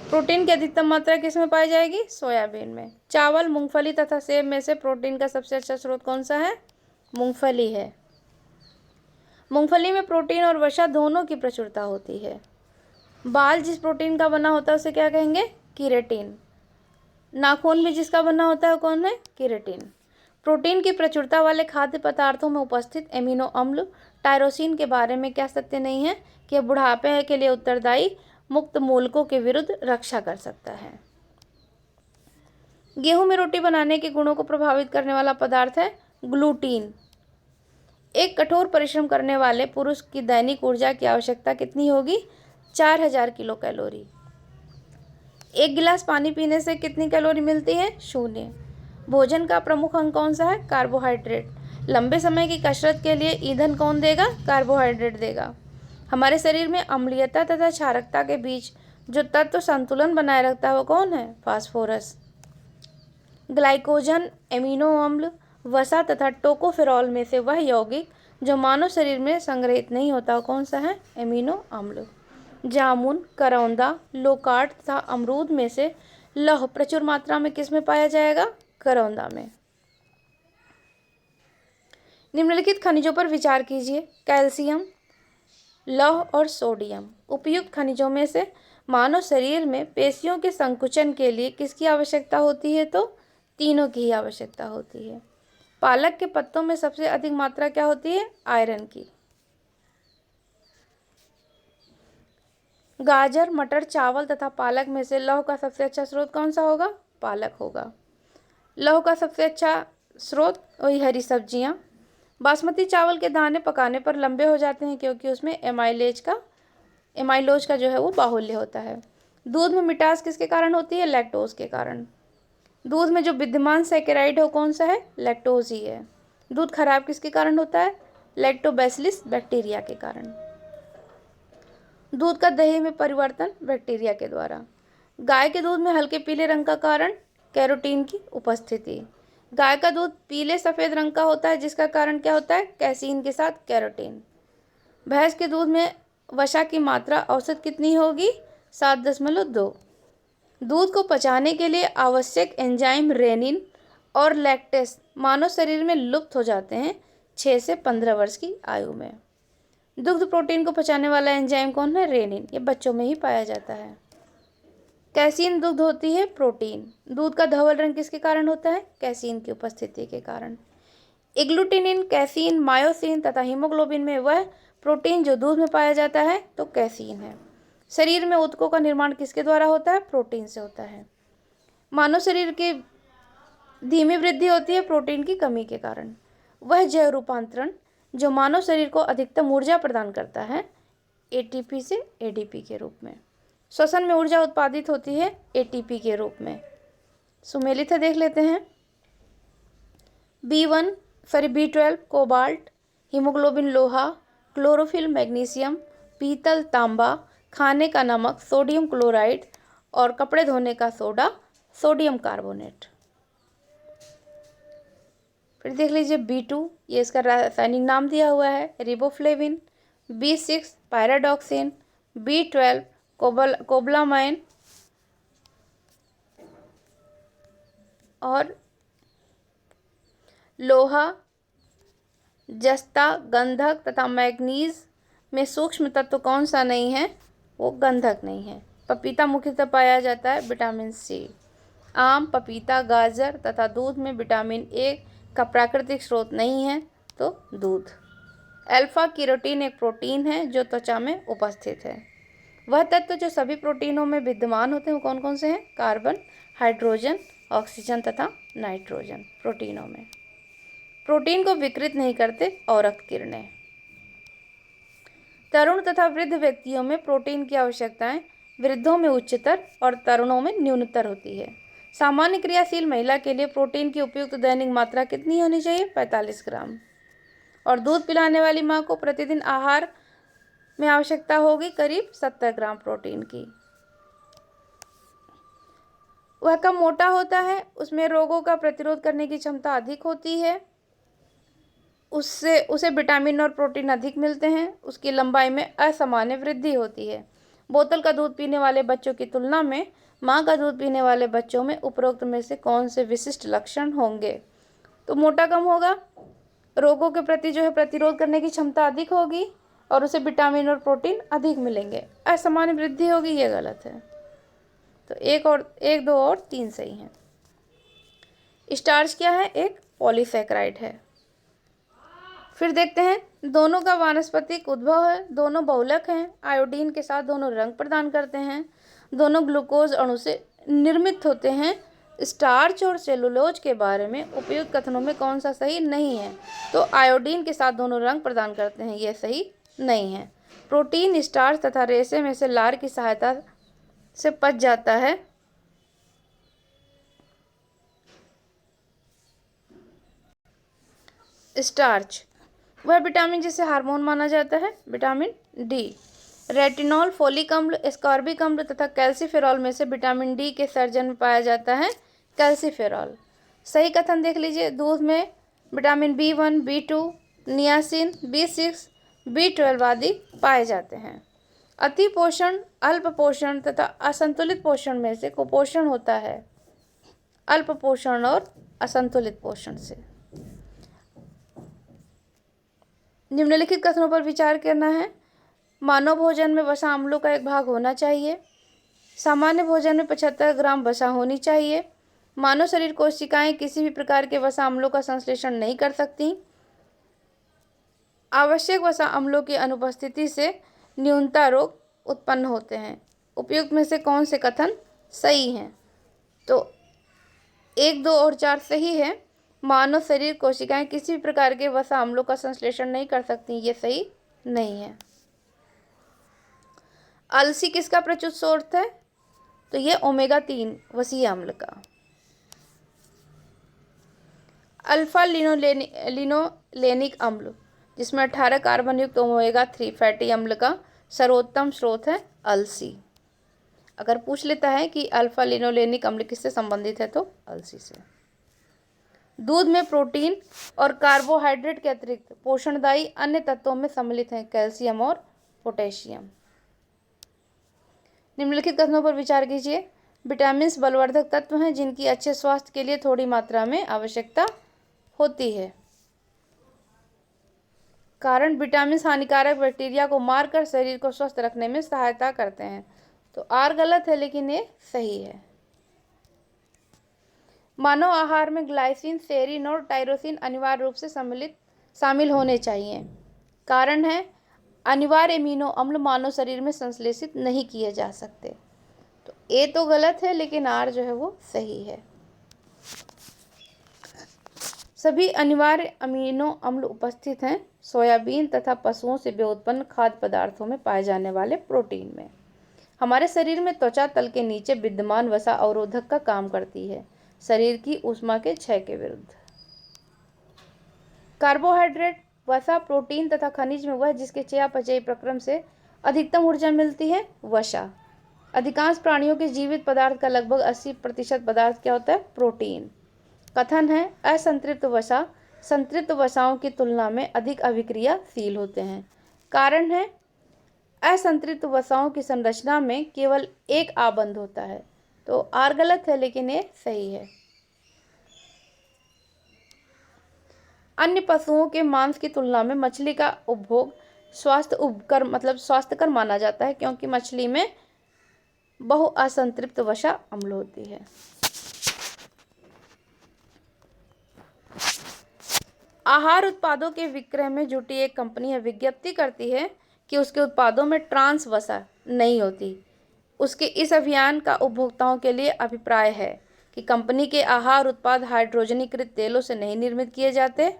प्रोटीन की अधिकतम मात्रा किस में पाई जाएगी? सोयाबीन में। चावल, मूंगफली तथा सेब में से प्रोटीन का सबसे अच्छा स्रोत कौन सा है? मूंगफली है। मूंगफली में प्रोटीन और वसा दोनों की प्रचुरता होती है। बाल जिस प्रोटीन का बना होता है उसे क्या कहेंगे? केराटिन। नाखून भी जिसका बना होता है कौन है? केराटिन। प्रोटीन की प्रचुरता वाले खाद्य पदार्थों में उपस्थित एमिनो अम्ल टायरोसिन के बारे में क्या सत्य नहीं है कि बुढ़ापे के लिए उत्तरदायी मुक्त मूलकों के विरुद्ध रक्षा कर सकता है। गेहूं में रोटी बनाने के गुणों को प्रभावित करने वाला पदार्थ है ग्लूटीन। एक कठोर परिश्रम करने वाले पुरुष की दैनिक ऊर्जा की आवश्यकता कितनी होगी? 4000 किलो कैलोरी। एक गिलास पानी पीने से कितनी कैलोरी मिलती है? 0। भोजन का प्रमुख अंग कौन सा है? कार्बोहाइड्रेट। लंबे समय की कसरत के लिए ईंधन कौन देगा? कार्बोहाइड्रेट देगा। हमारे शरीर में अम्लीयता तथा क्षारकता के बीच जो तत्व संतुलन बनाए रखता है वो कौन है? फास्फोरस। ग्लाइकोजन, एमिनो अम्ल, वसा तथा टोकोफेरॉल में से वह यौगिक जो मानव शरीर में संग्रहित नहीं होता वो कौन सा है? एमिनो अम्ल। जामुन, करौंदा, लोकार्ड तथा अमरूद में से लौह प्रचुर मात्रा में किस में पाया जाएगा? करौंदा में। निम्नलिखित खनिजों पर विचार कीजिए। कैल्शियम, लौह और सोडियम। उपयुक्त खनिजों में से मानव शरीर में पेशियों के संकुचन के लिए किसकी आवश्यकता होती है? तो तीनों की ही आवश्यकता होती है। पालक के पत्तों में सबसे अधिक मात्रा क्या होती है? आयरन की। गाजर, मटर, चावल तथा पालक में से लौह का सबसे अच्छा स्रोत कौन सा होगा? पालक होगा। लौह का सबसे अच्छा स्रोत वही हरी सब्जियां। बासमती चावल के दाने पकाने पर लंबे हो जाते हैं क्योंकि उसमें एमाइलोज का जो है वो बाहुल्य होता है। दूध में मिठास किसके कारण होती है? लैक्टोज के कारण। दूध में जो विद्यमान सैकेराइड है वो कौन सा है? लैक्टोज ही है। दूध खराब किसके कारण होता है? लैक्टोबैसिलस बैक्टीरिया के कारण। दूध का दही में परिवर्तन बैक्टीरिया के द्वारा। गाय के दूध में हल्के पीले रंग का कारण? कैरोटीन की उपस्थिति। गाय का दूध पीले सफ़ेद रंग का होता है जिसका कारण क्या होता है? कैसीन के साथ कैरोटीन। भैंस के दूध में वसा की मात्रा औसत कितनी होगी? 7.2। दूध को पचाने के लिए आवश्यक एंजाइम रेनिन और लैक्टेस मानव शरीर में लुप्त हो जाते हैं 6 से 15 वर्ष की आयु में। दुग्ध प्रोटीन को पचाने वाला एंजाइम कौन है? रेनिन। ये बच्चों में ही पाया जाता है। कैसीन दुग्ध होती है प्रोटीन। दूध का धवल रंग किसके कारण होता है? कैसीन की उपस्थिति के कारण। एग्लूटिनिन, कैसीन, मायोसिन तथा हीमोग्लोबिन में वह प्रोटीन जो दूध में पाया जाता है तो कैसीन है। शरीर में ऊतकों का निर्माण किसके द्वारा होता है? प्रोटीन से होता है। मानव शरीर की धीमी वृद्धि होती है प्रोटीन की कमी के कारण। वह जैव रूपांतरण जो मानव शरीर को अधिकतम ऊर्जा प्रदान करता है एटीपी से एडीपी के रूप में। श्वसन में ऊर्जा उत्पादित होती है एटीपी के रूप में। सुमेलित है, देख लेते हैं। B12 कोबाल्ट, हीमोग्लोबिन लोहा, क्लोरोफिल मैग्नीशियम, पीतल तांबा, खाने का नमक सोडियम क्लोराइड और कपड़े धोने का सोडा सोडियम कार्बोनेट। फिर देख लीजिए B2, ये इसका रासायनिक नाम दिया हुआ है रिबोफ्लेविन। B6 पायराडॉक्सिन, B12 कोबलामाइन और लोहा, जस्ता, गंधक तथा मैग्नीज में सूक्ष्म तत्व कौन सा नहीं है? वो गंधक नहीं है। पपीता मुख्यतः पाया जाता है विटामिन सी। आम, पपीता, गाजर तथा दूध में विटामिन ए का प्राकृतिक स्रोत नहीं है तो दूध। अल्फा कीरोटीन एक प्रोटीन है जो त्वचा में उपस्थित है। वह तत्व जो सभी प्रोटीनों में विद्यमान होते हैं वो कौन कौन से हैं? कार्बन, हाइड्रोजन, ऑक्सीजन तथा नाइट्रोजन प्रोटीनों में। प्रोटीन को विकृत नहीं करते अवरक्त किरणें। तरुण तथा वृद्ध व्यक्तियों में प्रोटीन की आवश्यकताएं वृद्धों में उच्चतर और तरुणों में न्यूनतर होती है। सामान्य क्रियाशील महिला के लिए प्रोटीन की उपयुक्त दैनिक मात्रा कितनी होनी चाहिए? 45 ग्राम। और दूध पिलाने वाली माँ को प्रतिदिन आहार में आवश्यकता होगी करीब 70 ग्राम प्रोटीन की। वह कम मोटा होता है, उसमें रोगों का प्रतिरोध करने की क्षमता अधिक होती है, उसे विटामिन और प्रोटीन अधिक मिलते हैं, उसकी लंबाई में असामान्य वृद्धि होती है। बोतल का दूध पीने वाले बच्चों की तुलना में माँ का दूध पीने वाले बच्चों में उपरोक्त में से कौन से विशिष्ट लक्षण होंगे? तो मोटा कम होगा, रोगों के प्रति जो है प्रतिरोध करने की क्षमता अधिक होगी और उसे विटामिन और प्रोटीन अधिक मिलेंगे। असामान्य वृद्धि होगी, ये गलत है। तो 1, 2 और 3 सही हैं। स्टार्च क्या है? एक पॉलीसैकेराइड है। फिर देखते हैं, दोनों का वानस्पतिक उद्भव है, दोनों बहुलक हैं, आयोडीन के साथ दोनों रंग प्रदान करते हैं, दोनों ग्लूकोज अणु से निर्मित होते हैं। स्टार्च और सेलुलोज के बारे में उपयुक्त कथनों में कौन सा सही नहीं है? तो आयोडीन के साथ दोनों रंग प्रदान करते हैं, यह सही नहीं है। प्रोटीन स्टार्च तथा रेशे में से लार की सहायता से पच जाता है। स्टार्च। वह विटामिन जिसे हार्मोन माना जाता है, विटामिन डी। रेटिनॉल, फोलिक अम्ल, एस्कॉर्बिक अम्ल तथा कैल्सीफेरॉल में से विटामिन डी के सर्जन में पाया जाता है कैल्सीफेरॉल। सही कथन देख लीजिए। दूध में vitamin B1, B2, niacin, B6, B12 आदि पाए जाते हैं। अति पोषण, अल्प पोषण तथा असंतुलित पोषण में से कुपोषण होता है अल्प पोषण और असंतुलित पोषण से। निम्नलिखित कथनों पर विचार करना है। मानव भोजन में वसा अम्लों का एक भाग होना चाहिए। सामान्य भोजन में 75 ग्राम वसा होनी चाहिए। मानव शरीर कोशिकाएं किसी भी प्रकार के वसा अम्लों का संश्लेषण नहीं कर सकती। आवश्यक वसा अम्लों की अनुपस्थिति से न्यूनता रोग उत्पन्न होते हैं। उपयुक्त में से कौन से कथन सही हैं? तो 1, 2 और 4 सही है। मानव शरीर कोशिकाएं किसी भी प्रकार के वसा अम्लों का संश्लेषण नहीं कर सकती, ये सही नहीं है। अलसी किसका प्रचुर स्रोत है? तो ये ओमेगा 3 वसीय अम्ल का। अल्फा लिनोलेनिक अम्ल जिसमें 18 कार्बन युक्त ओमेगा 3 फैटी अम्ल का सर्वोत्तम स्रोत है अलसी। अगर पूछ लेता है कि अल्फा लिनोलेनिक अम्ल किससे संबंधित है, तो अलसी से। दूध में प्रोटीन और कार्बोहाइड्रेट के अतिरिक्त पोषणदायी अन्य तत्वों में सम्मिलित हैं कैल्शियम और पोटेशियम। निम्नलिखित कथनों पर विचार कीजिए। विटामिन बलवर्धक तत्व हैं जिनकी अच्छे स्वास्थ्य के लिए थोड़ी मात्रा में आवश्यकता होती है। कारण विटामिन हानिकारक बैक्टीरिया को मारकर शरीर को स्वस्थ रखने में सहायता करते हैं। तो आर गलत है, लेकिन ये सही है। मानव आहार में ग्लाइसिन, सेरीन और टायरोसिन अनिवार्य रूप से शामिल होने चाहिए। कारण है अनिवार्य एमिनो अम्ल मानव शरीर में संश्लेषित नहीं किए जा सकते। तो ए तो गलत है, लेकिन आर जो है वो सही है। सभी अनिवार्य अमीनो अम्ल उपस्थित हैं सोयाबीन तथा पशुओं से व्युत्पन्न खाद्य पदार्थों में पाए जाने वाले प्रोटीन में। हमारे शरीर में त्वचा तल के नीचे विद्यमान वसा अवरोधक का काम करती है, शरीर की ऊष्मा के क्षय के विरुद्ध। कार्बोहाइड्रेट, वसा, प्रोटीन तथा खनिज में वह जिसके चयापचयी प्रक्रम से अधिकतम ऊर्जा मिलती है, वसा। अधिकांश प्राणियों के जीवित पदार्थ का लगभग 80% पदार्थ क्या होता है? प्रोटीन। कथन है असंतृप्त वसा संतृप्त वसाओं की तुलना में अधिक अभिक्रियाशील होते हैं। कारण है असंतृप्त वसाओं की संरचना में केवल एक आबंध होता है। तो आर गलत है, लेकिन ये सही है। अन्य पशुओं के मांस की तुलना में मछली का उपभोग स्वास्थ्यकर माना जाता है, क्योंकि मछली में बहुअसंतृप्त वसा अम्ल होती है। आहार उत्पादों के विक्रय में जुटी एक कंपनी है विज्ञप्ति करती है कि उसके उत्पादों में ट्रांस वसा नहीं होती। उसके इस अभियान का उपभोक्ताओं के लिए अभिप्राय है कि कंपनी के आहार उत्पाद हाइड्रोजनीकृत तेलों से नहीं निर्मित किए जाते।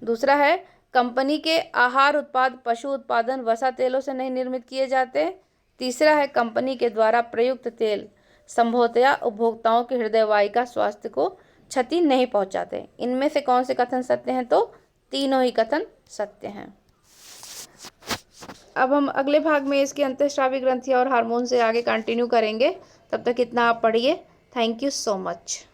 दूसरा है कंपनी के आहार उत्पाद पशु उत्पादन वसा तेलों से नहीं निर्मित किए जाते। तीसरा है कंपनी के द्वारा प्रयुक्त तेल संभवतया उपभोक्ताओं के हृदय वाहिका स्वास्थ्य को क्षति नहीं पहुंचाते। इनमें से कौन से कथन सत्य हैं? तो तीनों ही कथन सत्य हैं। अब हम अगले भाग में इसकी अंतःस्रावी ग्रंथि और हार्मोन से आगे कंटिन्यू करेंगे। तब तक इतना आप पढ़िए। Thank you so much.